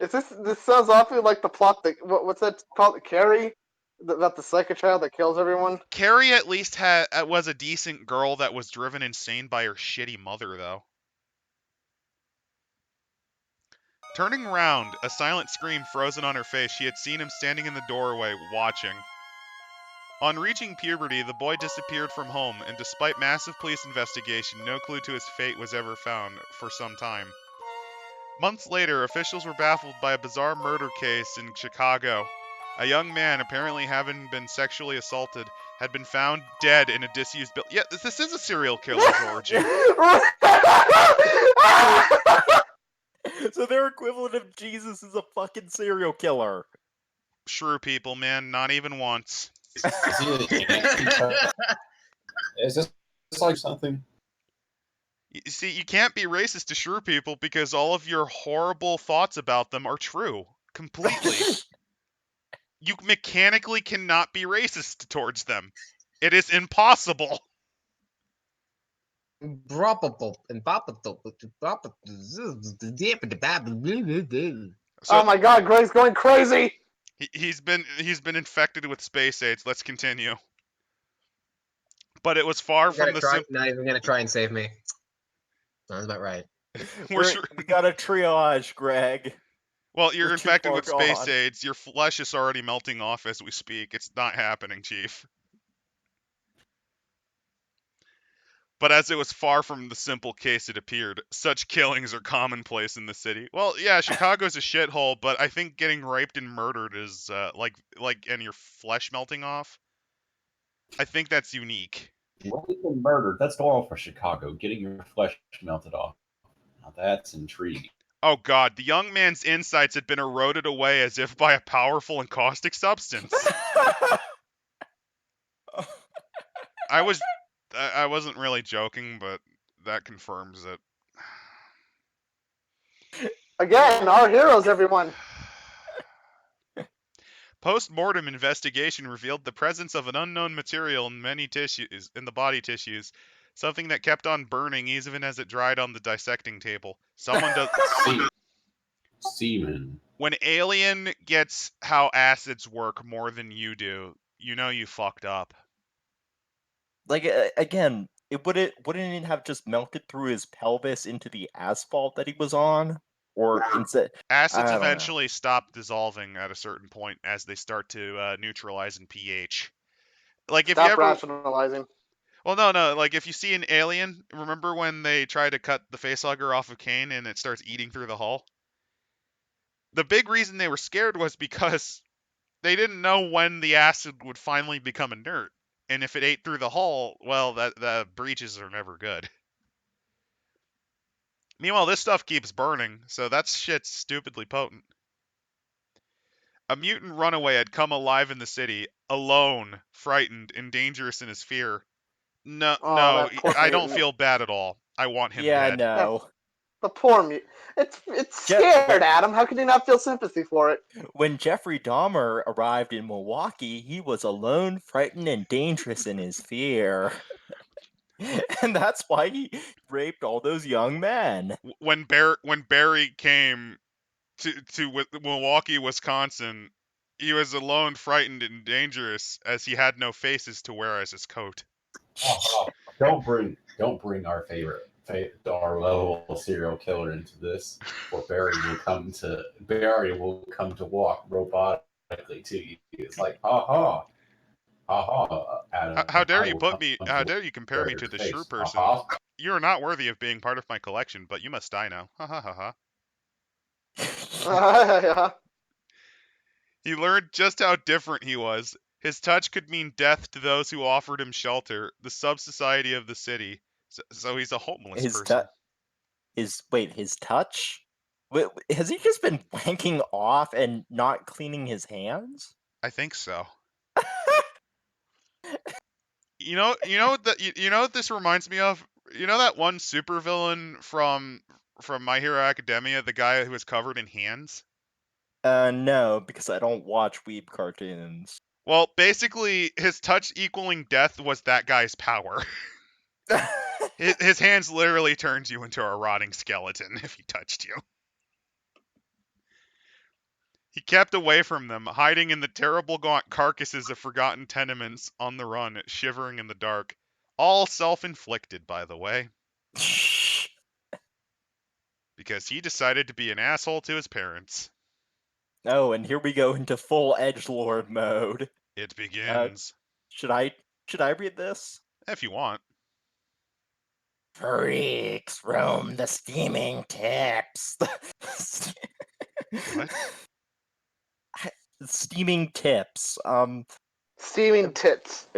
B: This sounds awfully like the plot that what's that called? Carrie, about the psycho child that kills everyone.
A: Carrie at least was a decent girl that was driven insane by her shitty mother, though. Turning round, a silent scream frozen on her face, she had seen him standing in the doorway, watching. On reaching puberty, the boy disappeared from home, and despite massive police investigation, no clue to his fate was ever found for some time. Months later, officials were baffled by a bizarre murder case in Chicago. A young man, apparently having been sexually assaulted, had been found dead in a disused building. Yeah, this is a serial killer's orgy.
D: So their equivalent of Jesus is a fucking serial killer.
A: Shrew people, man, not even once.
C: Is this like something?
A: You see, you can't be racist to Shrew people because all of your horrible thoughts about them are true. Completely. You mechanically cannot be racist towards them. It is impossible.
B: Oh my God, Greg's going crazy.
A: He's been infected with space AIDS. Let's continue. But it was far from the
E: Not even gonna try and save me. Sounds about right.
D: We got a triage, Greg.
A: Well, you're
D: We're too
A: infected
D: far
A: with space
D: gone.
A: AIDS. Your flesh is already melting off as we speak. It's not happening, Chief. But as it was far from the simple case it appeared, such killings are commonplace in the city. Well, yeah, Chicago's a shithole, but I think getting raped and murdered is and your flesh melting off. I think that's unique.
C: Raped and murdered. That's normal for Chicago. Getting your flesh melted off. Now that's intriguing.
A: Oh God, the young man's insights had been eroded away as if by a powerful and caustic substance. I wasn't really joking, but that confirms it.
B: Again, our heroes, everyone.
A: Post-mortem investigation revealed the presence of an unknown material in many tissues, in the body tissues, something that kept on burning even as it dried on the dissecting table. Someone does.
C: Semen.
A: When Alien gets how acids work more than you do, you know you fucked up.
D: Like again, wouldn't it have just melted through his pelvis into the asphalt that he was on, or instead?
A: Acids
D: I don't know.
A: eventually stop dissolving at a certain point as they start to neutralize in pH. Like if you
B: Stop
A: ever,
B: rationalizing.
A: well, no, like if you see an alien, remember when they try to cut the facehugger off of Kane and it starts eating through the hull? The big reason they were scared was because they didn't know when the acid would finally become inert, and if it ate through the hull, well, the breaches are never good. Meanwhile, this stuff keeps burning, so that shit's stupidly potent. A mutant runaway had come alive in the city, alone, frightened, and dangerous in his fear. No,
B: Oh,
A: no,
B: that poor
A: I don't
B: mutant.
A: feel bad at all. I want him
D: Yeah,
A: dead.
D: no.
B: The poor mutant. It's scared, Adam. How can you not feel sympathy for it?
D: When Jeffrey Dahmer arrived in Milwaukee, he was alone, frightened, and dangerous in his fear. And that's why he raped all those young men.
A: When Barry came to Milwaukee, Wisconsin, he was alone, frightened, and dangerous as he had no faces to wear as his coat.
C: Don't bring our favorite our lovable serial killer into this, or Barry will come to walk robotically to you. It's like, ha ha, Adam.
A: How dare
C: I
A: you
C: will
A: put
C: come
A: me?
C: to
A: How dare you compare me
C: wear
A: to
C: your
A: the Shrew
C: face.
A: person? You are not worthy of being part of my collection, but you must die now. Ha ha ha ha.
B: Yeah.
A: He learned just how different he was. His touch could mean death to those who offered him shelter, the sub-society of the city. So he's a homeless
D: His
A: person.
D: his touch? Wait, has he just been wanking off and not cleaning his hands?
A: I think so. You know what this reminds me of? You know that one supervillain from My Hero Academia, the guy who was covered in hands?
D: No, because I don't watch weeb cartoons.
A: Well, basically, his touch equaling death was that guy's power. His hands literally turns you into a rotting skeleton if he touched you. He kept away from them, hiding in the terrible gaunt carcasses of forgotten tenements on the run, shivering in the dark. All self-inflicted, by the way. Because he decided to be an asshole to his parents.
D: Oh, and here we go into full edgelord mode.
A: It begins.
D: Should I read this?
A: If you want.
D: Freaks roam the steaming tips.
A: What?
D: Steaming tips.
B: Steaming tits.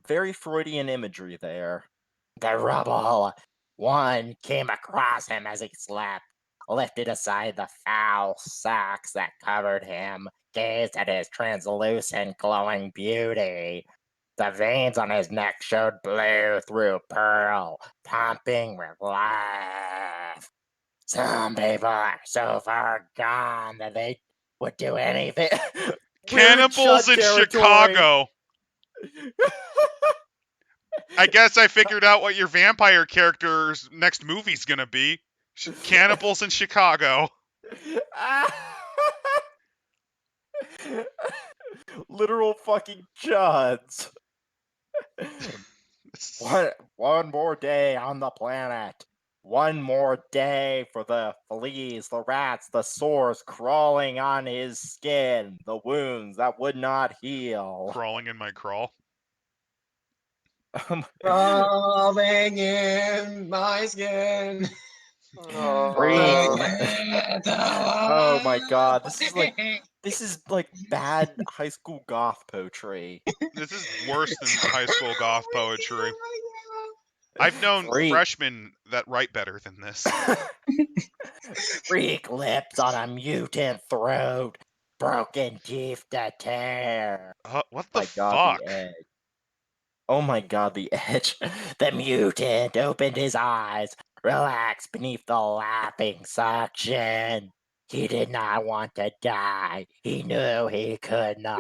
D: Very Freudian imagery there. The rubble. One came across him as he slept, lifted aside the foul sacks that covered him, gazed at his translucent, glowing beauty. The veins on his neck showed blue through pearl, pumping with life. Some people are so far gone that they would do anything.
A: Cannibals in Chicago. I guess I figured out what your vampire character's next movie's gonna be. Cannibals in Chicago.
D: Literal fucking chuds. One more day on the planet. One more day for the fleas, the rats, the sores crawling on his skin, the wounds that would not heal.
A: Crawling in my crawl.
E: Crawling in my skin.
D: Oh my god, this is like bad high school goth poetry.
A: This is worse than high school goth poetry. I've known freshmen that write better than this.
D: Freak lips on a mutant throat, broken teeth to tear.
A: What the
D: God,
A: fuck?
D: the edge. Oh my god, the edge. The mutant opened his eyes, relaxed beneath the lapping suction. He did not want to die. He knew he could not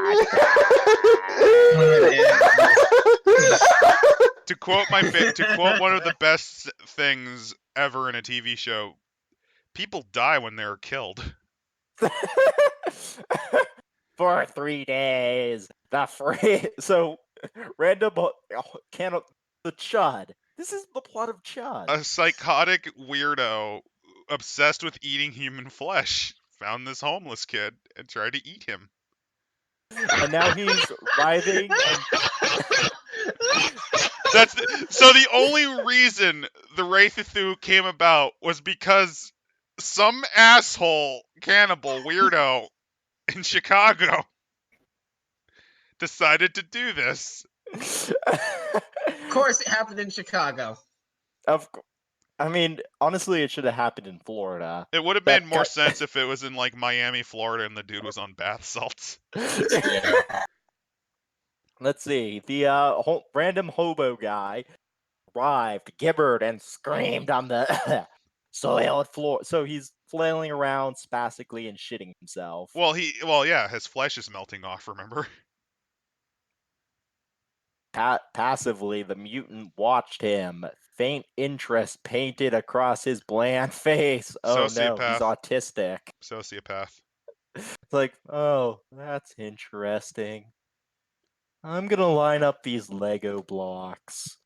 A: To quote one of the best things ever in a TV show, People die when they are killed.
D: For 3 days. So random can of the Chud. This is the plot of Chud.
A: A psychotic weirdo obsessed with eating human flesh found this homeless kid and tried to eat him.
D: And now he's writhing and
A: So the only reason the Wraeththu came about was because some asshole cannibal weirdo in Chicago decided to do this.
E: Of course, it happened in Chicago.
D: I mean, honestly, it should have happened in Florida.
A: It would have made more sense if it was in like Miami, Florida, and the dude was on bath salts.
C: Yeah.
D: Let's see. The random hobo guy arrived, gibbered, and screamed on the soiled floor. So he's flailing around spastically and shitting himself.
A: Well, yeah, his flesh is melting off. Remember?
D: Passively, the mutant watched him. Faint interest painted across his bland face. Oh no, he's
A: Sociopath.
D: autistic.
A: Sociopath.
D: It's like, oh, that's interesting. I'm gonna line up these Lego blocks.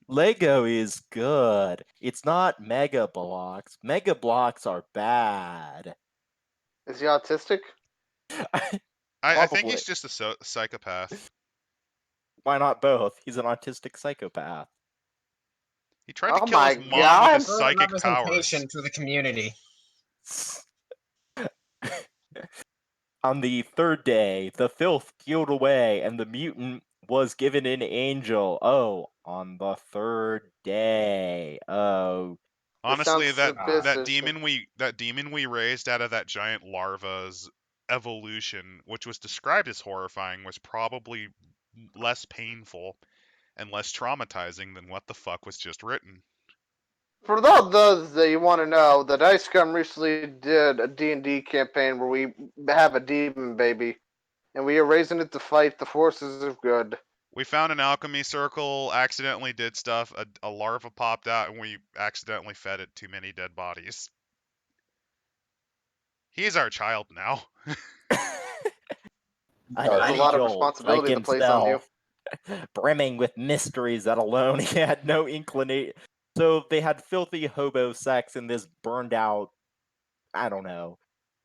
D: Lego is good. It's not Mega Blocks. Mega Blocks are bad.
B: Is he autistic?
A: I think
D: Probably.
A: he's just a psychopath.
D: Why not both? He's an autistic psychopath.
A: He tried to
B: Oh
A: kill
B: my
A: his mom
B: God.
A: with his
E: Further
A: psychic powers.
E: representation to the community.
D: On the third day, the filth peeled away, and the mutant was given an angel. Oh, on the third day. Oh,
A: Honestly,
B: sounds
A: that
B: suspicious.
A: demon we raised out of that giant larva's evolution, which was described as horrifying, was probably less painful and less traumatizing than what the fuck was just written.
B: For those that you want to know, the Dice Scum recently did a D&D campaign where we have a demon baby, and we are raising it to fight the forces of good.
A: We found an alchemy circle, accidentally did stuff, a larva popped out, and we accidentally fed it too many dead bodies. He's our child now.
D: an
B: There's a lot of
D: angel
B: responsibility
D: like
B: to place on you.
D: himself, brimming with mysteries that alone he had no inclination. So they had filthy hobo sex in this burned out, I don't know,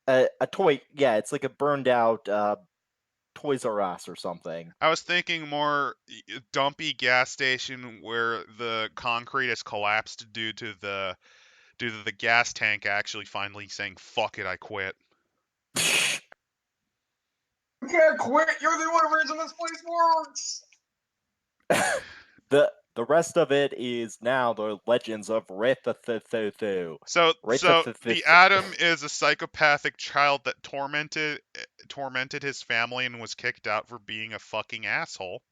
D: a toy. Yeah, it's like a burned out Toys R Us or something.
A: I was thinking more dumpy gas station where the concrete has collapsed due to the gas tank actually finally saying "fuck it, I quit."
E: You can't quit. You're the only reason this place works.
D: The rest of it is now the legends of Wraeththu.
A: So
D: Wraeththu-
A: the Atom is a psychopathic child that tormented his family and was kicked out for being a fucking asshole.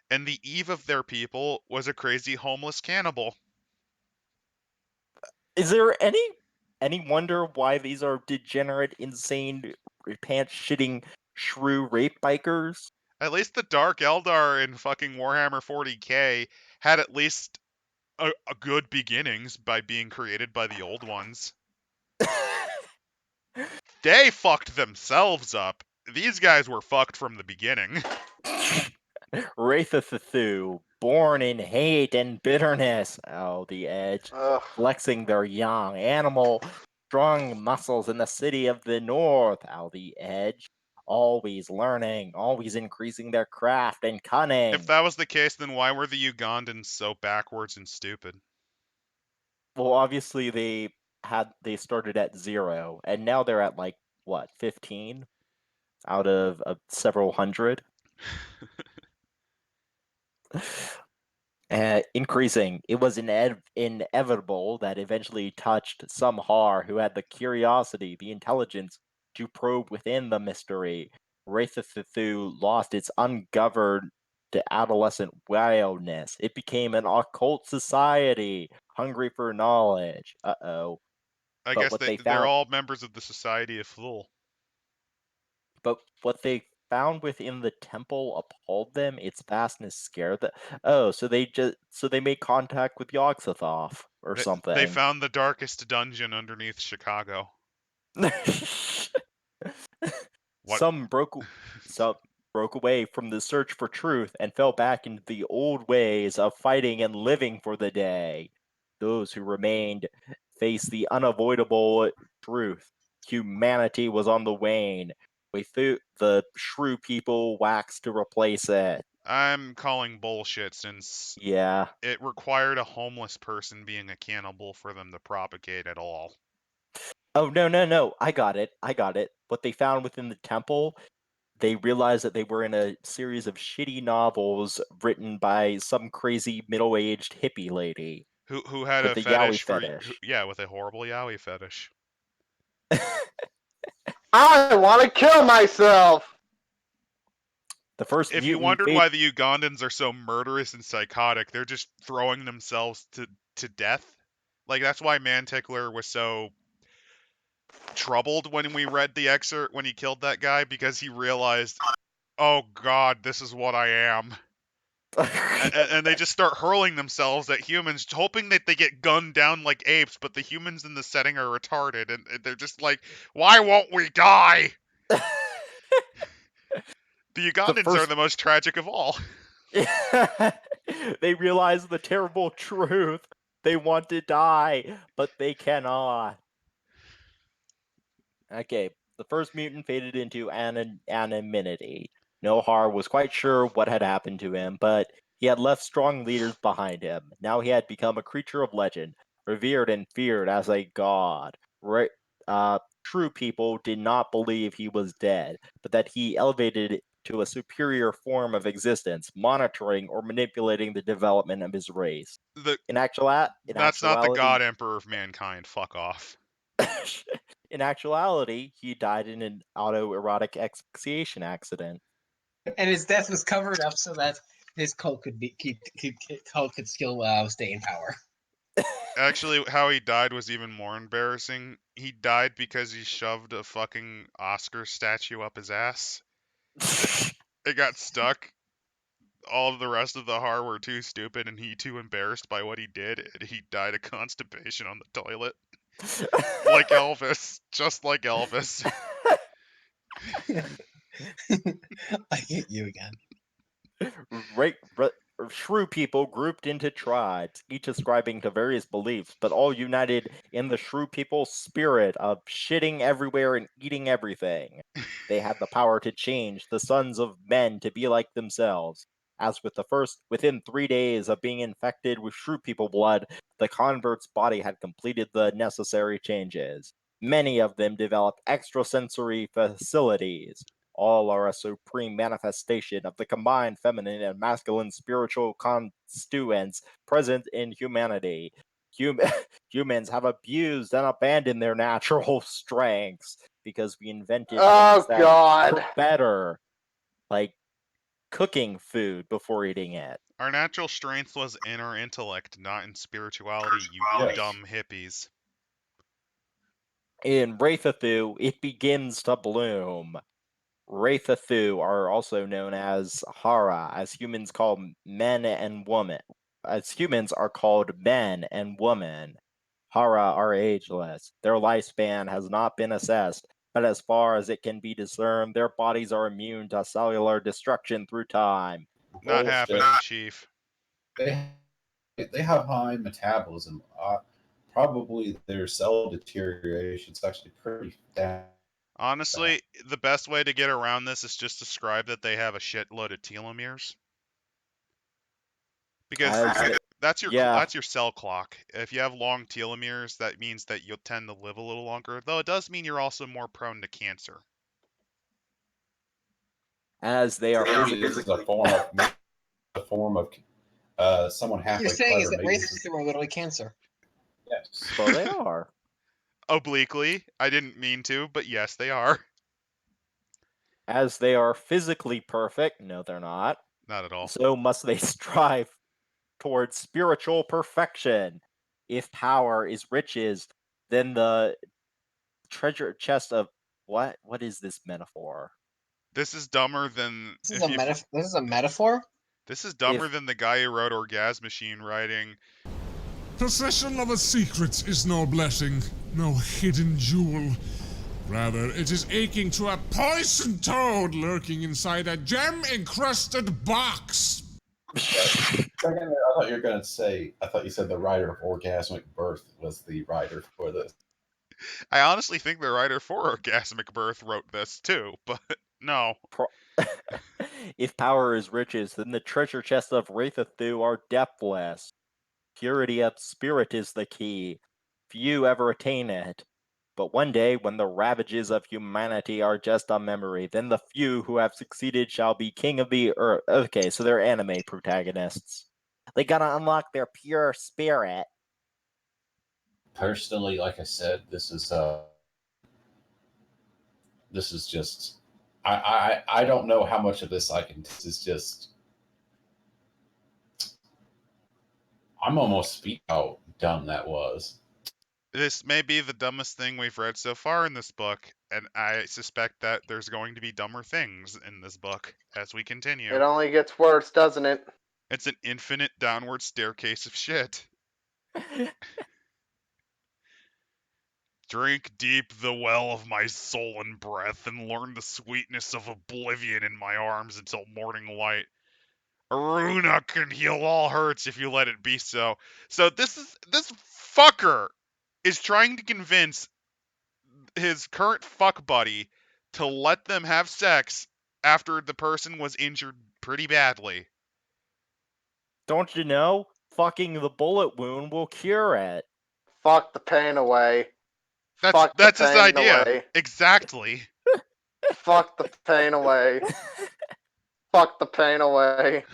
A: And the Eve of their people was a crazy homeless cannibal.
D: Is there any wonder why these are degenerate, insane, pants-shitting shrew rape bikers?
A: At least the Dark Eldar in fucking Warhammer 40k had at least a good beginnings by being created by the old ones. They fucked themselves up. These guys were fucked from the beginning.
D: Wraeththu, born in hate and bitterness. Oh, the edge.
B: Ugh.
D: Flexing their young, animal, strong muscles in the city of the north. Oh, the edge. Always learning, always increasing their craft and cunning.
A: If that was the case, then why were the Ugandans so backwards and stupid?
D: Well, obviously they started at 0, and now they're at like what, 15 out of several hundred. Increasing, it was inevitable that eventually touched some Har who had the curiosity, the intelligence to probe within the mystery. Wraeththu lost its ungoverned adolescent wildness. It became an occult society, hungry for knowledge. Uh-oh.
A: I
D: But
A: guess
D: what they
A: they're
D: found,
A: all members of the Society of Fool.
D: but what they found within the temple appalled them. Its vastness scared them. Oh, so they made contact with Yogg-Sothoth or
A: They
D: something.
A: found the darkest dungeon underneath Chicago. What?
D: Some broke away from the search for truth and fell back into the old ways of fighting and living for the day. Those who remained faced the unavoidable truth. Humanity was on the wane. The Shrew People waxed to replace it.
A: I'm calling bullshit since
D: Yeah.
A: it required a homeless person being a cannibal for them to propagate at all.
D: Oh, no. I got it. What they found within the temple, they realized that they were in a series of shitty novels written by some crazy middle-aged hippie lady
A: Who had
D: with
A: a
D: the yaoi
A: fetish for
D: fetish.
A: yeah, with a horrible yaoi fetish.
B: I want to kill myself.
D: The first
A: If you
D: mutant
A: wondered
D: fate.
A: why the Ugandans are so murderous and psychotic, they're just throwing themselves to death. Like that's why Mantickler was so troubled when we read the excerpt when he killed that guy, because he realized, oh god, this is what I am. And they just start hurling themselves at humans, hoping that they get gunned down like apes, but the humans in the setting are retarded, and they're just like, why won't we die? The Ugandans are the most tragic of all.
D: They realize the terrible truth. They want to die, but they cannot. Okay, the first mutant faded into anonymity. Nohar was quite sure what had happened to him, but he had left strong leaders behind him. Now he had become a creature of legend, revered and feared as a god. True people did not believe he was dead, but that he elevated to a superior form of existence, monitoring or manipulating the development of his race.
A: That's not the god emperor of mankind. Fuck off.
D: In actuality, he died in an autoerotic asphyxiation accident.
E: And his death was covered up so that his cult could still stay in power.
A: Actually, how he died was even more embarrassing. He died because he shoved a fucking Oscar statue up his ass. It got stuck. All of the rest of the Har were too stupid, and he too embarrassed by what he did, and he died of constipation on the toilet. Like Elvis. Just like Elvis.
E: I hate you again.
D: Shrew people grouped into tribes, each ascribing to various beliefs, but all united in the Shrew people spirit of shitting everywhere and eating everything. They had the power to change the sons of men to be like themselves. As with the first, within 3 days of being infected with Shrew people blood, the convert's body had completed the necessary changes. Many of them developed extrasensory facilities. All are a supreme manifestation of the combined feminine and masculine spiritual constituents present in humanity. Humans have abused and abandoned their natural strengths because we invented things that cook better, like cooking food before eating it.
A: Our natural strength was in our intellect, not in spirituality, you dumb hippies.
D: In Wraeththu, it begins to bloom. Wraeththu are also known as Hara, as humans call men and women. As humans are called men and women. Hara are ageless. Their lifespan has not been assessed, but as far as it can be discerned, their bodies are immune to cellular destruction through time.
A: Not happening, Chief.
C: They have high metabolism. Probably their cell deterioration is actually pretty bad.
A: Honestly, the best way to get around this is just describe that they have a shitload of telomeres. Because that's your cell clock. If you have long telomeres, that means that you'll tend to live a little longer. Though it does mean you're also more prone to cancer.
D: As they are
C: This is a form of someone halfway.
E: You're saying is that racists are literally cancer.
C: Yes.
D: Well, they are.
A: Obliquely, I didn't mean to, but yes, they are.
D: As they are physically perfect, no, they're not.
A: Not at all.
D: So must they strive towards spiritual perfection. If power is riches, then the treasure chest of what is this metaphor?
A: This is dumber than
E: This is a metaphor.
A: This is dumber
D: If-
A: than the guy who wrote Orgasm Machine writing.
F: Possession of a secret is no blessing, no hidden jewel. Rather, it is akin to a poisoned toad lurking inside a gem-encrusted box.
C: Second, I thought you were going to say, I thought you said the writer of Orgasmic Birth was the writer for this.
A: I honestly think the writer for Orgasmic Birth wrote this too, but no.
D: If power is riches, then the treasure chests of Wraeththu are depthless. Purity of spirit is the key. Few ever attain it. But one day, when the ravages of humanity are just a memory, then the few who have succeeded shall be king of the earth. Okay, so they're anime protagonists. They gotta unlock their pure spirit.
C: Personally, like I said, this is just I don't know how much of this I can. This is just I'm almost speak how dumb that was.
A: This may be the dumbest thing we've read so far in this book, and I suspect that there's going to be dumber things in this book as we continue.
B: It only gets worse, doesn't it?
A: It's an infinite downward staircase of shit. Drink deep the well of my soul and breath, and learn the sweetness of oblivion in my arms until morning light. Aruna can heal all hurts if you let it be so. So this fucker is trying to convince his current fuck buddy to let them have sex after the person was injured pretty badly.
D: Don't you know? Fucking the bullet wound will cure it.
B: Fuck the pain away. Fuck
A: That's
B: the
A: his
B: pain
A: idea.
B: away.
A: Exactly.
B: Fuck the pain away. Fuck the pain away.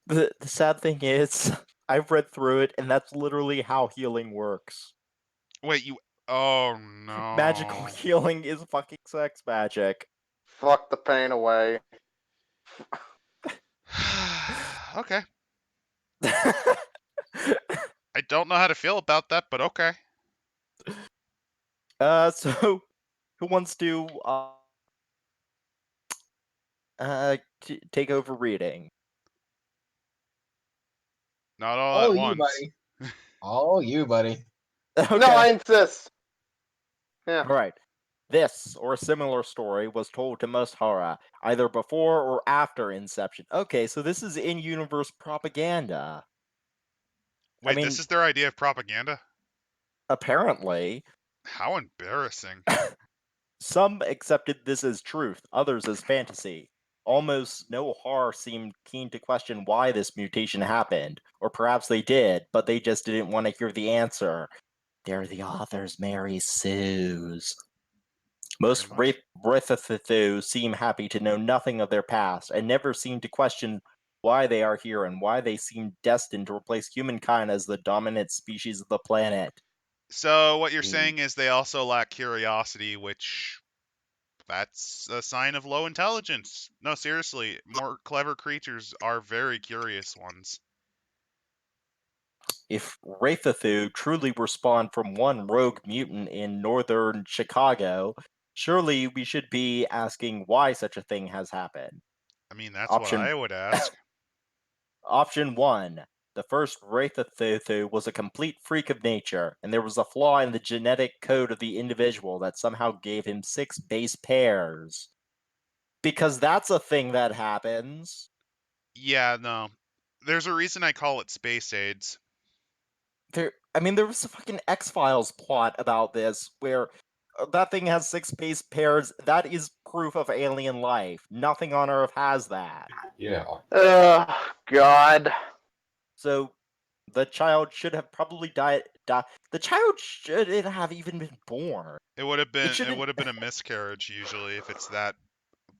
D: The sad thing is, I've read through it, and that's literally how healing works.
A: Wait, you. Oh no.
D: Magical healing is fucking sex magic.
B: Fuck the pain away.
A: Okay. I don't know how to feel about that, but okay.
D: So who wants to take over reading?
A: Not all at once.
E: buddy. Oh, you, buddy.
D: Okay.
B: No, I insist. Yeah.
D: All right. This or a similar story was told to Mosthara either before or after Inception. Okay, so this is in-universe propaganda.
A: Wait,
D: mean-
A: this is their idea of propaganda?
D: Apparently,
A: How embarrassing.
D: some accepted this as truth, others as fantasy. Almost no horror seemed keen to question why this mutation happened, or perhaps they did, but they just didn't want to hear the answer. They're the author's Mary Sue's. Most Wraeththu seem happy to know nothing of their past, and never seem to question why they are here and why they seem destined to replace humankind as the dominant species of the planet.
A: So what you're
D: Hmm.
A: saying is they also lack curiosity, which that's a sign of low intelligence. No, seriously, more clever creatures are very curious ones.
D: If Wraeththu truly were spawned from one rogue mutant in northern Chicago, surely we should be asking why such a thing has happened.
A: I mean, that's
D: Option-
A: what I would ask.
D: Option 1. The first Wraeththu was a complete freak of nature, and there was a flaw in the genetic code of the individual that somehow gave him 6 base pairs. Because that's a thing that happens.
A: Yeah, no. There's a reason I call it space AIDS.
D: There was a fucking X-Files plot about this where that thing has 6 base pairs. That is proof of alien life. Nothing on Earth has that.
C: Yeah.
B: Oh, God.
D: So the child should have probably died. The child shouldn't have even been born.
A: It would have been
D: shouldn't-
A: a miscarriage usually if it's that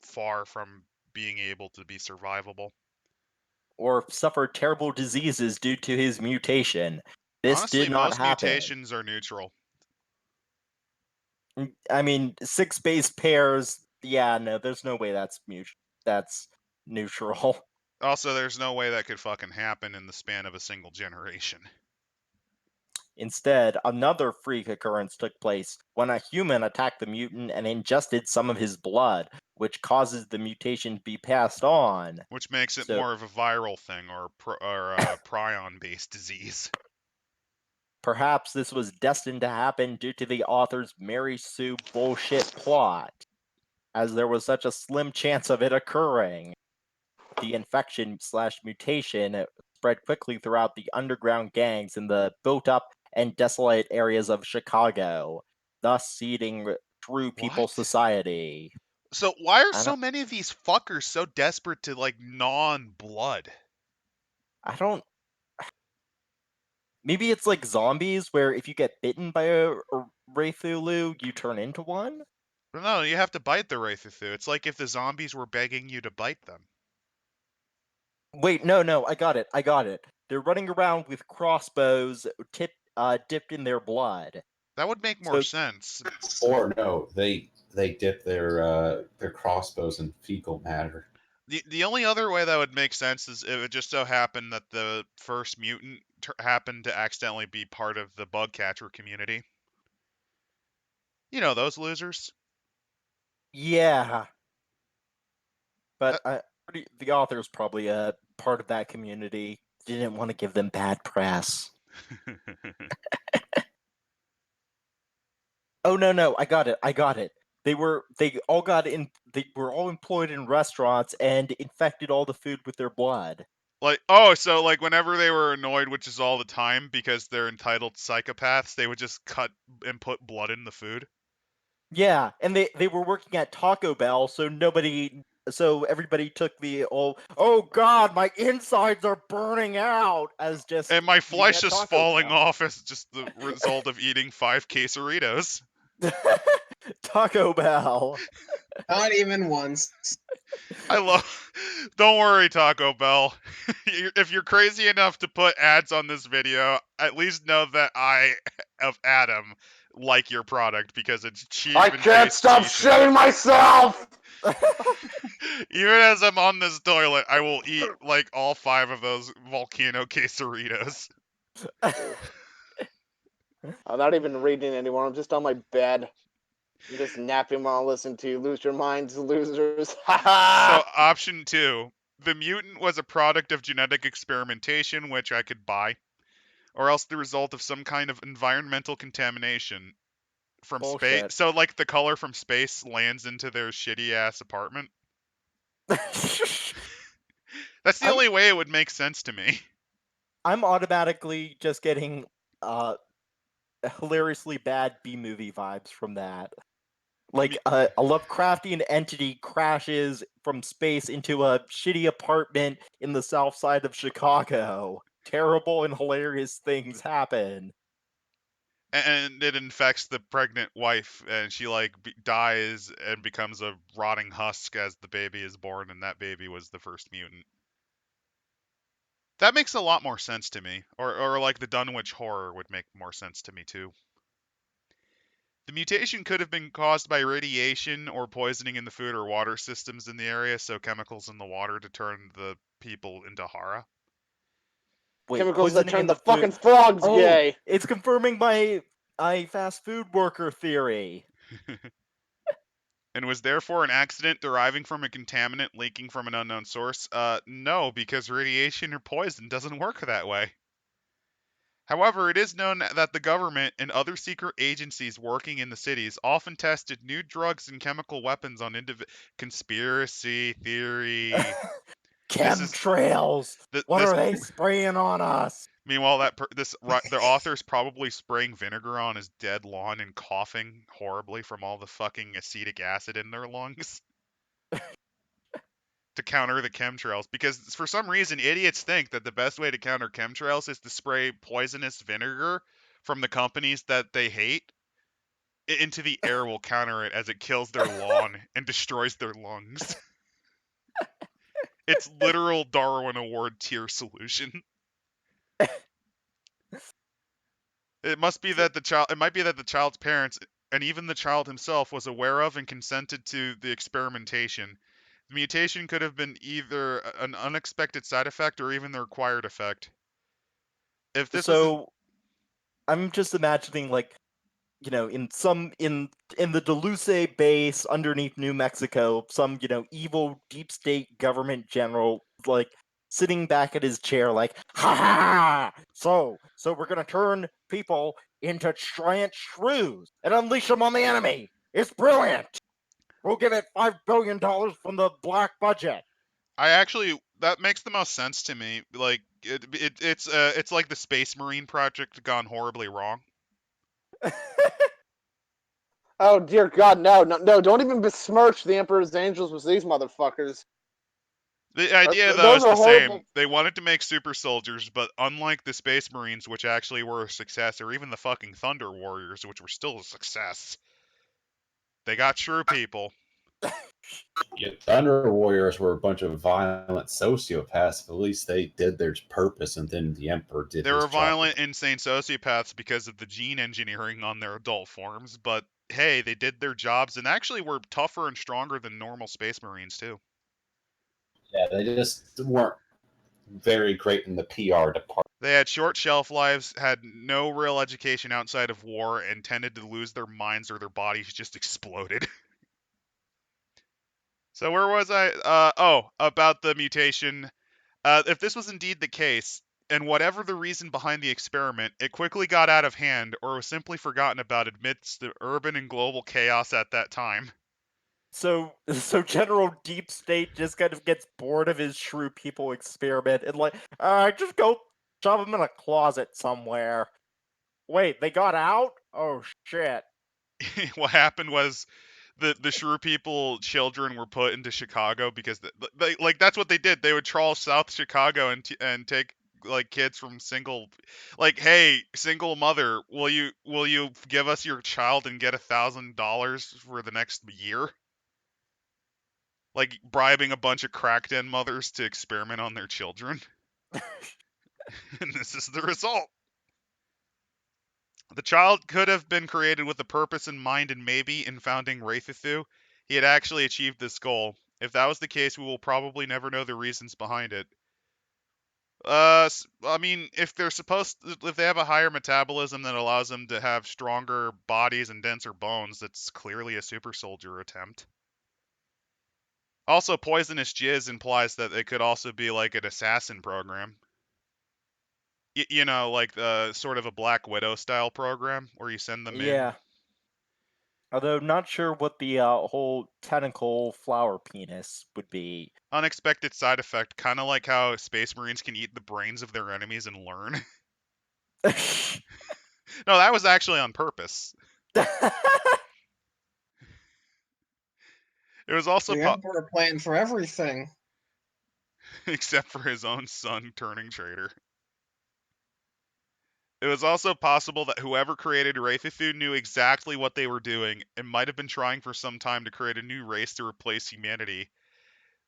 A: far from being able to be survivable.
D: Or suffered terrible diseases due to his mutation. This
A: Honestly,
D: did not
A: most
D: happen.
A: mutations are neutral.
D: I mean, 6 base pairs. Yeah, no, there's no way that's neutral.
A: Also, there's no way that could fucking happen in the span of a single generation.
D: Instead, another freak occurrence took place when a human attacked the mutant and ingested some of his blood, which causes the mutation to be passed on.
A: Which makes it
D: So-
A: more of a viral thing or prion-based disease.
D: Perhaps this was destined to happen due to the author's Mary Sue bullshit plot, as there was such a slim chance of it occurring. The infection/mutation spread quickly throughout the underground gangs in the built-up and desolate areas of Chicago, thus seeding Shrew People
A: What?
D: society.
A: So why are
D: I
A: so
D: don't-
A: many of these fuckers so desperate to like gnaw on blood?
D: I don't. Maybe it's like zombies, where if you get bitten by a Wraeththu, you turn into one?
A: No, you have to bite the Wraeththu. It's like if the zombies were begging you to bite them.
D: Wait, no, I got it. They're running around with crossbows dipped in their blood.
A: That would make more
D: So-
A: sense.
C: Or no, they dip their crossbows in fecal matter.
A: The only other way that would make sense is if it just so happened that the first mutant happened to accidentally be part of the bug catcher community. You know, those losers.
D: Yeah. But the author's probably a part of that community. Didn't want to give them bad press. Oh no, I got it. They were all employed in restaurants and infected all the food with their blood.
A: So whenever they were annoyed, which is all the time because they're entitled psychopaths, they would just cut and put blood in the food.
D: Yeah, and they were working at Taco Bell, so everybody took the oh god, my insides are burning out as just
A: And my
D: eating
A: flesh
D: at
A: is
D: Taco
A: falling
D: Bell.
A: off as just the result of eating 5 quesadillas.
D: Taco Bell.
E: Not even once.
A: I love. Don't worry, Taco Bell. If you're crazy enough to put ads on this video, at least know that I, of Adam, like your product because it's cheap.
B: I
A: and
B: can't
A: tastes
B: stop
A: decent.
B: shitting myself!
A: Even as I'm on this toilet, I will eat like all 5 of those volcano quesadillas.
B: I'm not even reading anymore. I'm just on my bed. I'm just napping while I listen to you. Lose your minds, losers. Ha
A: So
B: ha!
A: option 2, the mutant was a product of genetic experimentation, which I could buy, or else the result of some kind of environmental contamination from space.
D: Bullshit.
A: So like the color from space lands into their shitty ass apartment. That's the only way it would make sense to me.
D: I'm automatically just getting hilariously bad B-movie vibes from that. Like a Lovecraftian entity crashes from space into a shitty apartment in the south side of Chicago. Terrible and hilarious things happen.
A: And it infects the pregnant wife, and she dies and becomes a rotting husk as the baby is born, and that baby was the first mutant. That makes a lot more sense to me. Or like the Dunwich Horror would make more sense to me too. The mutation could have been caused by radiation or poisoning in the food or water systems in the area, so chemicals in the water to turn the people into Hara.
D: Wait,
B: Chemicals that
D: poisoning
B: turn
D: in
B: the
D: food-
B: fucking frogs
D: Oh,
B: gay.
D: it's confirming my fast food worker theory.
A: And was therefore an accident deriving from a contaminant leaking from an unknown source? No, because radiation or poison doesn't work that way. However, it is known that the government and other secret agencies working in the cities often tested new drugs and chemical weapons on conspiracy theory.
D: Chemtrails. What
A: This
D: are they spraying on us?
A: Meanwhile, the author's probably spraying vinegar on his dead lawn and coughing horribly from all the fucking acetic acid in their lungs to counter the chemtrails. Because for some reason, idiots think that the best way to counter chemtrails is to spray poisonous vinegar from the companies that they hate into the air will counter it as it kills their lawn and destroys their lungs. It's literal Darwin Award tier solution. It might be that the child's parents and even the child himself was aware of and consented to the experimentation. The mutation could have been either an unexpected side effect or even the required effect. If this was
D: I'm just imagining in the Duluce base underneath New Mexico, some evil deep state government general sitting back at his chair ha ha. So we're gonna turn people into giant shrews and unleash them on the enemy. It's brilliant. We'll give it $5 billion from the black budget.
A: That makes the most sense to me. Like it's like the Space Marine project gone horribly wrong.
B: Oh dear God, no! Don't even besmirch the Emperor's Angels with these motherfuckers.
A: The idea, though,
B: Those
A: is
B: are
A: the
B: horrible.
A: same. They wanted to make super soldiers, but unlike the Space Marines, which actually were a success, or even the fucking Thunder Warriors, which were still a success, they got Shrew People.
C: Yeah, Thunder Warriors were a bunch of violent sociopaths. At least they did their purpose, and then the Emperor did
A: They
C: his
A: were
C: job.
A: violent, insane sociopaths because of the gene engineering on their adult forms, but hey, they did their jobs and actually were tougher and stronger than normal Space Marines, too.
C: Yeah, they just weren't very great in the PR department.
A: They had short shelf lives, had no real education outside of war, and tended to lose their minds or their bodies just exploded. So where was I? About the mutation. If this was indeed the case, and whatever the reason behind the experiment, it quickly got out of hand or was simply forgotten about amidst the urban and global chaos at that time.
D: So General Deep State just kind of gets bored of his Shrew People experiment and just go shove them in a closet somewhere. Wait, they got out? Oh shit.
A: What happened was the Shrew People children were put into Chicago because they that's what they did. They would trawl South Chicago and take kids from hey, single mother, will you give us your child and get $1,000 for the next year? Like bribing a bunch of crack den mothers to experiment on their children. And this is the result. The child could have been created with a purpose in mind, and maybe in founding Wraeththu, he had actually achieved this goal. If that was the case, we will probably never know the reasons behind it. I mean, if they have a higher metabolism that allows them to have stronger bodies and denser bones, that's clearly a super soldier attempt. Also, poisonous jizz implies that it could also be like an assassin program. Like sort of a Black Widow style program where you send them in.
D: Yeah. Although not sure what the whole tentacle flower penis would be.
A: Unexpected side effect, kind of like how Space Marines can eat the brains of their enemies and learn. No, that was actually on purpose. It was also
E: The Emperor planned for everything.
A: except for his own son turning traitor. It was also possible that whoever created Wraeththu knew exactly what they were doing and might have been trying for some time to create a new race to replace humanity.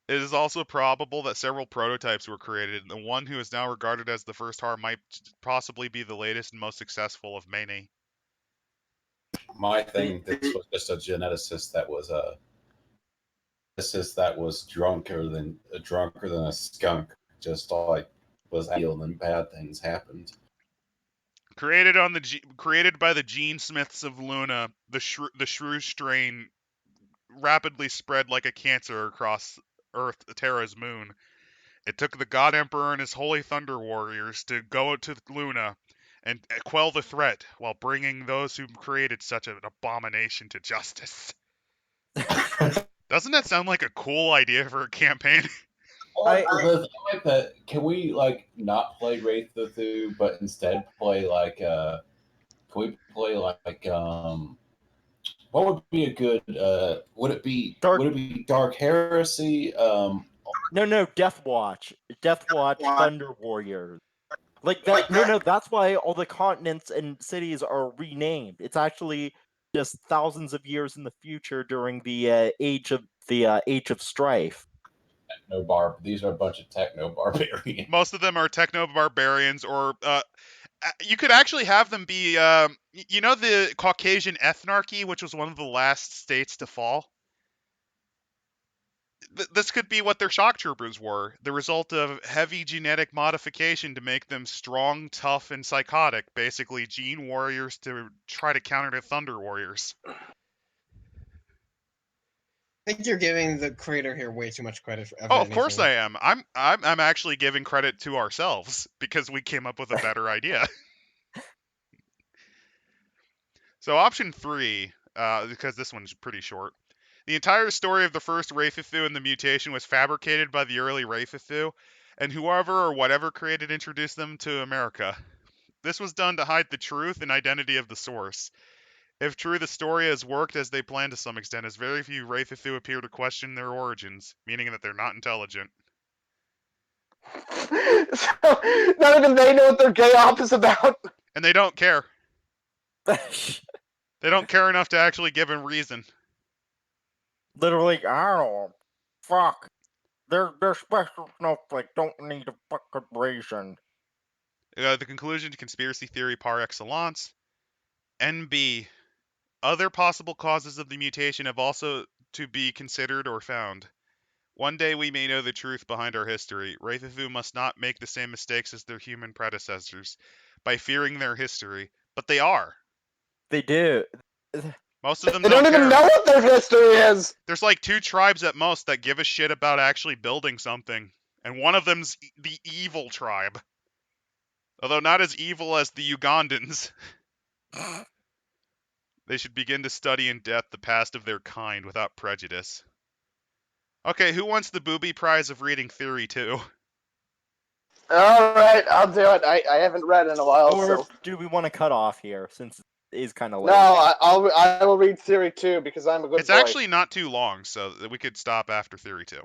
A: It is also probable that several prototypes were created, and the one who is now regarded as the first Har might possibly be the latest and most successful of many.
C: My thing, this was just a geneticist that was drunker than a skunk, just was ill and bad things happened.
A: Created by the gene smiths of Luna, the shrew strain rapidly spread like a cancer across Earth, Terra's moon. It took the God Emperor and his holy Thunder Warriors to go to Luna and quell the threat while bringing those who created such an abomination to justice. Doesn't that sound like a cool idea for a campaign?
C: Can we not play Wraeththu, but instead play can we play what would be a good would it be Dark Heresy?
D: No, Deathwatch Thunder Warriors. That's why all the continents and cities are renamed. It's actually just thousands of years in the future during the age of strife.
C: These are a bunch of techno barbarians.
A: Most of them are techno barbarians, or you could actually have them be the Caucasian ethnarchy, which was one of the last states to fall. This could be what their shock troopers were, the result of heavy genetic modification to make them strong, tough, and psychotic. Basically, gene warriors to try to counter the Thunder Warriors.
E: I think you're giving the creator here way too much credit for
A: Oh, of course I am. I'm actually giving credit to ourselves because we came up with a better idea. So option 3, because this one's pretty short. The entire story of the first Wraeththu and the mutation was fabricated by the early Wraeththu, and whoever or whatever created introduced them to America. This was done to hide the truth and identity of the source. If true, the story has worked as they planned to some extent, as very few Wraeththu appear to question their origins, meaning that they're not intelligent.
B: So, none of them, they know what their gay op is about.
A: And they don't care. They don't care enough to actually give a reason.
D: Literally, I don't know. Fuck. They're special snowflake. Don't need a fucking reason.
A: The conclusion to conspiracy theory par excellence. NB. Other possible causes of the mutation have also to be considered or found. One day we may know the truth behind our history. Wraeththu must not make the same mistakes as their human predecessors by fearing their history, but they are.
D: They do.
A: Most of them
B: They don't even
A: care.
B: know what their history is.
A: There's like 2 tribes at most that give a shit about actually building something, and one of them's the evil tribe. Although not as evil as the Ugandans. They should begin to study in depth the past of their kind without prejudice. Okay, who wants the booby prize of reading Theory 2?
B: All right, I'll do it. I haven't read in a while,
D: Or
B: so
D: do we want to cut off here since it is kind of late?
B: no, I will read Theory 2 because I'm a good
A: It's
B: boy.
A: actually not too long, so we could stop after Theory 2.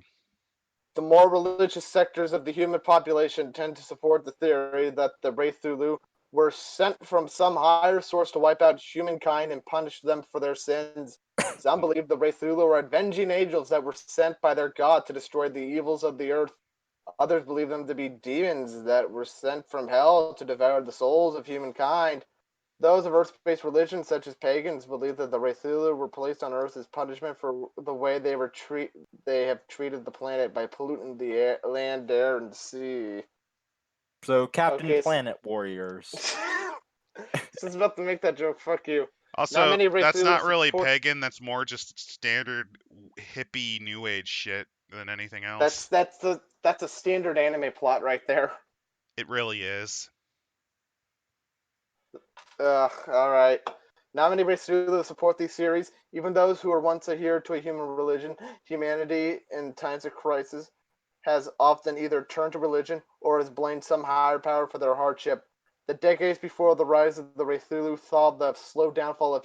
B: The more religious sectors of the human population tend to support the theory that the Wraeththu were sent from some higher source to wipe out humankind and punish them for their sins. Some believe the Wraeththu were avenging angels that were sent by their god to destroy the evils of the earth. Others believe them to be demons that were sent from hell to devour the souls of humankind. Those of Earth-based religions, such as pagans, believe that the Wraeththu were placed on Earth as punishment for the way they have treated the planet by polluting the air, land, air, and sea.
D: So, Captain
B: Okay,
D: Planet Warriors.
B: This is about to make that joke. Fuck you.
A: Also,
B: many
A: that's
B: Wraeththu
A: not really
B: support-
A: pagan, that's more just standard hippie new age shit than anything else.
B: That's a standard anime plot right there.
A: It really is.
B: All right. Not many Wraeththu support these series, even those who were once adhered to a human religion. Humanity, in times of crisis, has often either turned to religion or has blamed some higher power for their hardship. The decades before the rise of the Wraeththu saw the slow downfall of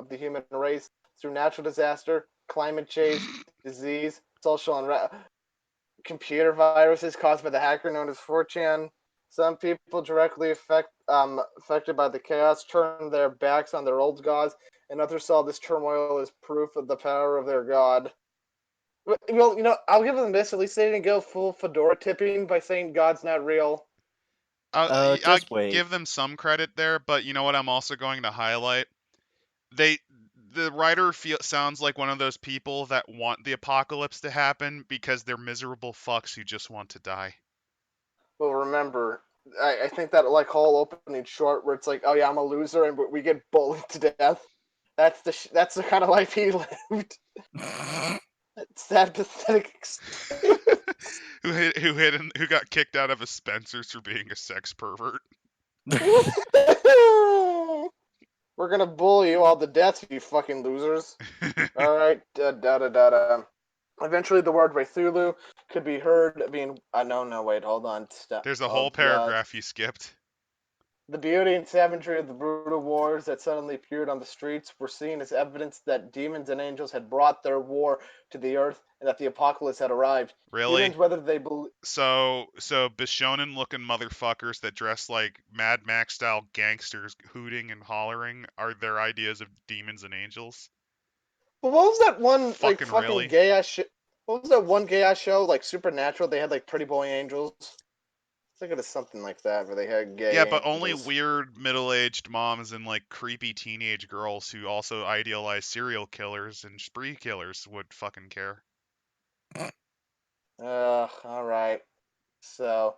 B: the human race through natural disaster, climate change, disease, social unrest, computer viruses caused by the hacker known as 4chan. Some people directly affected by the chaos turned their backs on their old gods, and others saw this turmoil as proof of the power of their god. Well, I'll give them this. At least they didn't go full fedora tipping by saying God's not real.
A: I'll
D: Just wait.
A: give them some credit there, but you know what I'm also going to highlight? The writer sounds like one of those people that want the apocalypse to happen because they're miserable fucks who just want to die.
B: Well, remember, I think that like whole opening short where it's like, oh yeah, I'm a loser and we get bullied to death. That's the kind of life he lived. Sad, pathetic.
A: who got kicked out of a Spencer's for being a sex pervert.
B: We're gonna bully you all to death, you fucking losers. All right, Eventually, the word Wraeththu could be heard being. No, wait, hold on. Stop.
A: There's a whole paragraph you skipped.
B: The beauty and savagery of the brutal wars that suddenly appeared on the streets were seen as evidence that demons and angels had brought their war to the earth and that the apocalypse had arrived.
A: Really?
B: Humans, whether they believe.
A: So Bishonen-looking motherfuckers that dress like Mad Max-style gangsters hooting and hollering are their ideas of demons and angels?
B: But what was that one
A: Fucking
B: fucking
A: really?
B: gay ass shit? What was that one gay ass show like Supernatural? They had like Pretty Boy Angels. Think of something like that where they had gay.
A: Yeah, but
B: angels.
A: only weird middle-aged moms and like creepy teenage girls who also idealize serial killers and spree killers would fucking care.
B: All right. So,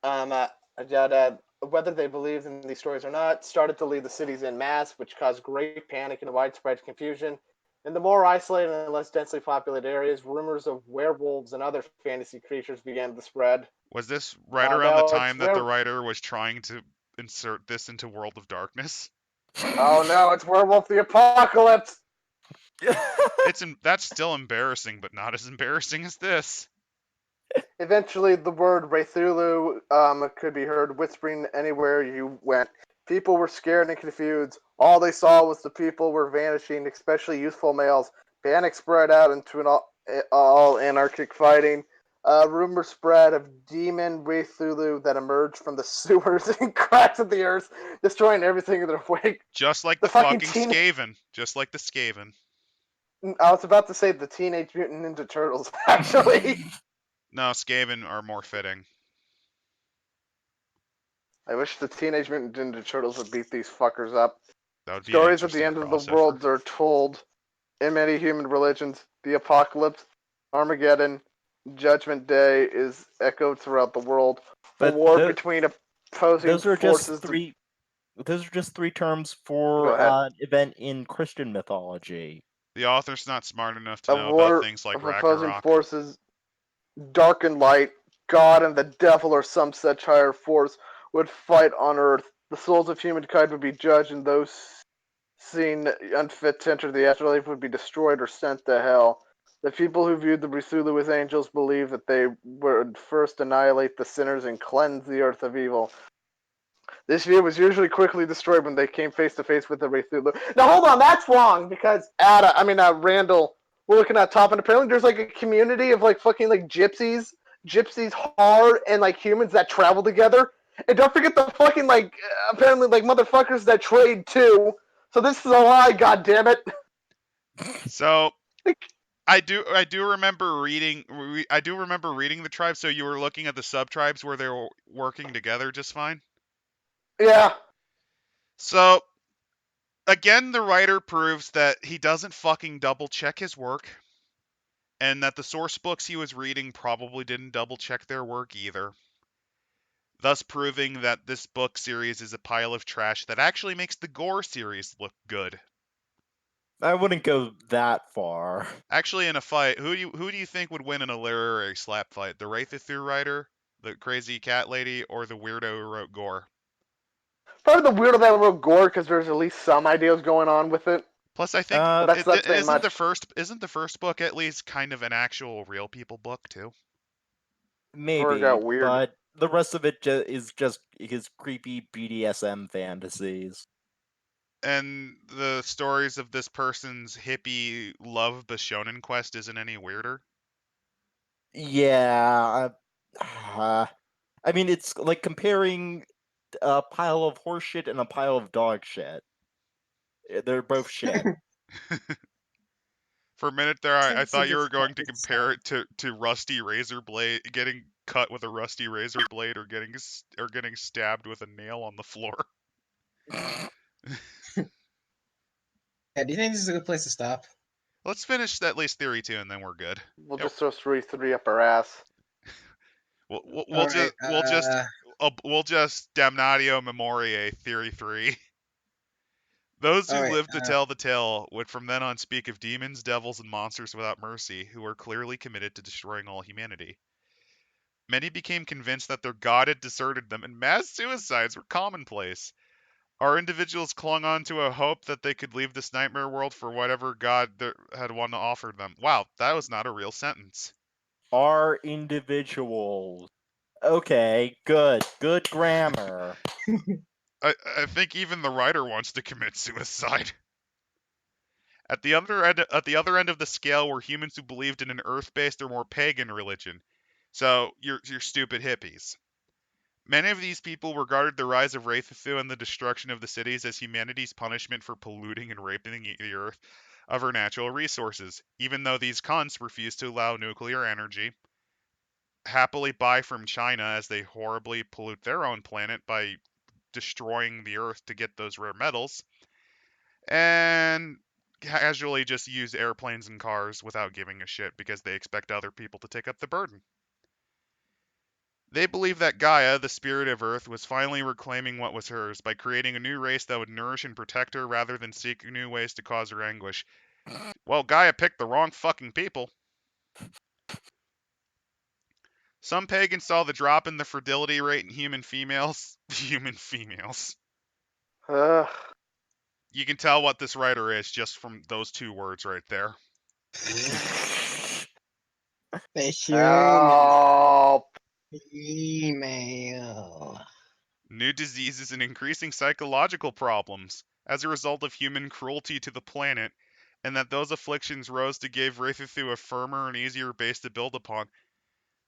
B: whether they believed in these stories or not, started to leave the cities en masse, which caused great panic and widespread confusion. In the more isolated and less densely populated areas, rumors of werewolves and other fantasy creatures began to spread.
A: Was this right around the
B: Now it's
A: time that the
B: where
A: writer was trying to insert this into World of Darkness?
B: oh no, it's werewolf the apocalypse.
A: That's still embarrassing, but not as embarrassing as this.
B: Eventually, the word Wraeththu could be heard whispering anywhere you went. People were scared and confused. All they saw was the people were vanishing, especially youthful males. Panic spread out into an all anarchic fighting. Rumors spread of demon Wraeththu that emerged from the sewers and cracks of the earth, destroying everything in their wake.
A: Just like
B: The
A: the
B: fucking
A: fucking
B: teen.
A: Skaven. Just like the Skaven.
B: I was about to say the Teenage Mutant Ninja Turtles, actually.
A: No, Skaven are more fitting.
B: I wish the Teenage Mutant Ninja Turtles would beat these fuckers up.
A: That would be an
B: Stories at the
A: interesting
B: end of the
A: crossover.
B: world are told in many human religions. The apocalypse, Armageddon, Judgment Day is echoed throughout the world. A
D: But
B: war between opposing
D: those are
B: forces.
D: just three. Those are just three terms
B: Go
D: for
B: ahead.
D: an event in Christian mythology.
A: The author's not smart enough to
B: A
A: know about
B: war
A: things like
B: of opposing
A: Ragnarok.
B: forces, dark and light, God and the devil or some such higher force would fight on earth. The souls of humankind would be judged, and those seen unfit to enter the afterlife would be destroyed or sent to hell. The people who viewed the Wraeththu as angels believed that they would first annihilate the sinners and cleanse the earth of evil. This view was usually quickly destroyed when they came face to face with the Wraeththu. Now hold on, that's wrong because Randall, we're looking at top, and apparently there's like a community of like fucking like gypsies, hard, and like humans that travel together. And don't forget the fucking like apparently like motherfuckers that trade too. So this is a lie, goddammit.
A: So I do remember reading the tribes. So you were looking at the sub tribes where they were working together just fine.
B: Yeah.
A: So again, the writer proves that he doesn't fucking double check his work, and that the source books he was reading probably didn't double check their work either. Thus proving that this book series is a pile of trash that actually makes the Gore series look good.
D: I wouldn't go that far.
A: Actually, in a fight, who do you think would win in a literary slap fight? The Wraeththu writer, the crazy cat lady, or the weirdo who wrote Gore?
B: Probably the weirdo that wrote Gore because there's at least some ideas going on with it.
A: Plus, I think
B: That's not saying
A: isn't
B: much.
A: the first book at least kind of an actual real people book too?
D: Maybe,
B: got weird.
D: but the rest of it is just his creepy BDSM fantasies.
A: And the stories of this person's hippie love Bishonen quest isn't any weirder?
D: Yeah, I mean, it's like comparing a pile of horse shit and a pile of dog shit. They're both shit.
A: For a minute there, I
E: Tends to
A: thought you were going to
E: defend
A: compare it to Rusty Razor Blade, getting cut with a rusty razor blade, or getting stabbed with a nail on the floor.
E: Yeah, do you think this is a good place to stop?
A: Let's finish at least theory 2, and then we're good.
B: We'll
A: Yep.
B: just throw 3 up our ass.
A: We'll just damnatio memoriae theory 3. Those who live to tell the tale would from then on speak of demons, devils, and monsters without mercy, who are clearly committed to destroying all humanity. Many became convinced that their god had deserted them, and mass suicides were commonplace. Our individuals clung on to a hope that they could leave this nightmare world for whatever god had one to offer them. Wow, that was not a real sentence.
D: Are individuals. Okay, good grammar.
A: I think even the writer wants to commit suicide. At the other end of the scale were humans who believed in an earth-based or more pagan religion. So you're stupid hippies. Many of these people regarded the rise of Wraeththu and the destruction of the cities as humanity's punishment for polluting and raping the earth of her natural resources, even though these cunts refused to allow nuclear energy, happily buy from China as they horribly pollute their own planet by destroying the earth to get those rare metals, and casually just use airplanes and cars without giving a shit because they expect other people to take up the burden. They believe that Gaia, the spirit of Earth, was finally reclaiming what was hers by creating a new race that would nourish and protect her rather than seek new ways to cause her anguish. Well, Gaia picked the wrong fucking people. Some pagans saw the drop in the fertility rate in human females. Human females.
B: Ugh.
A: You can tell what this writer is just from those two words right there.
E: The human
B: Help.
E: female.
A: New diseases and increasing psychological problems as a result of human cruelty to the planet, and that those afflictions rose to give Wraeththu a firmer and easier base to build upon.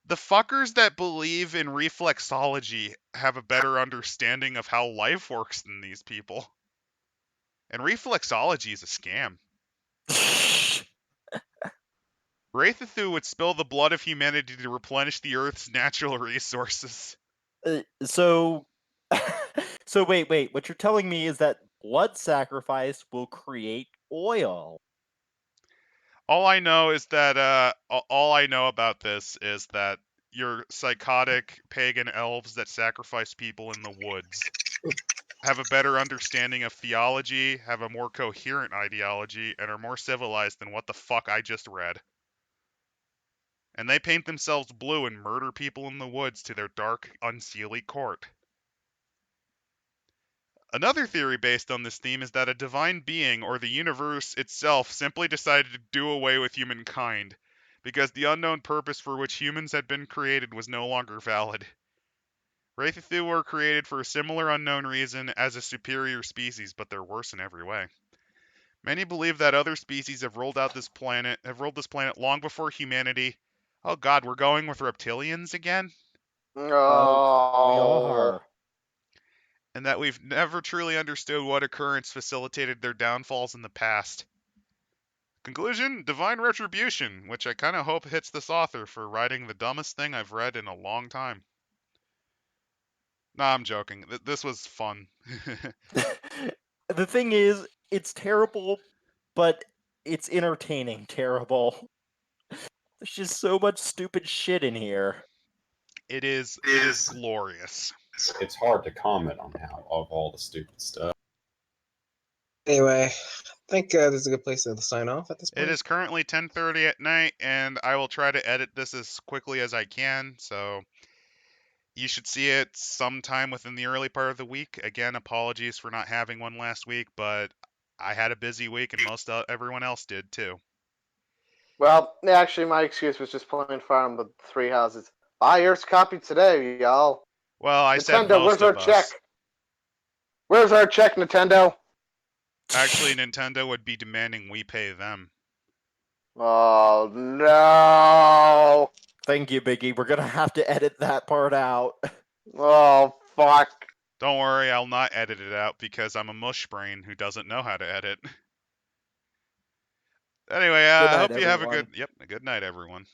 A: The fuckers that believe in reflexology have a better understanding of how life works than these people. And reflexology is a scam. Wraeththu would spill the blood of humanity to replenish the Earth's natural resources.
D: So, so wait. What you're telling me is that blood sacrifice will create oil.
A: All I know is that all I know about this is that your psychotic pagan elves that sacrifice people in the woods have a better understanding of theology, have a more coherent ideology, and are more civilized than what the fuck I just read. And they paint themselves blue and murder people in the woods to their dark, unseelie court. Another theory based on this theme is that a divine being or the universe itself simply decided to do away with humankind because the unknown purpose for which humans had been created was no longer valid. Wraeththu were created for a similar unknown reason as a superior species, but they're worse in every way. Many believe that other species have ruled this planet long before humanity. Oh god, we're going with reptilians again?
D: We
B: Oh.
D: are.
A: And that we've never truly understood what occurrence facilitated their downfalls in the past. Conclusion, divine retribution, which I kind of hope hits this author for writing the dumbest thing I've read in a long time. Nah, I'm joking. This was fun.
D: The thing is, it's terrible, but it's entertaining terrible. There's just so much stupid shit in here.
A: It is glorious.
C: It's hard to comment on how of all the stupid stuff.
E: Anyway, I think this is a good place to sign off at this point.
A: It is currently 10:30 at night, and I will try to edit this as quickly as I can, so you should see it sometime within the early part of the week. Again, apologies for not having one last week, but I had a busy week, and everyone else did too.
B: Well, actually, my excuse was just playing Fire Emblem Three Houses. Buy yours copy today, y'all.
A: Well, I said
B: Nintendo,
A: most
B: where's our
A: of us.
B: check? Where's our check, Nintendo?
A: Actually, Nintendo would be demanding we pay them.
B: Oh no!
D: Thank you, Biggie. We're gonna have to edit that part out.
B: Oh fuck!
A: Don't worry, I'll not edit it out because I'm a mush brain who doesn't know how to edit. Anyway,
D: Good
A: I
D: night,
A: hope you have a
D: everyone.
A: good night, everyone.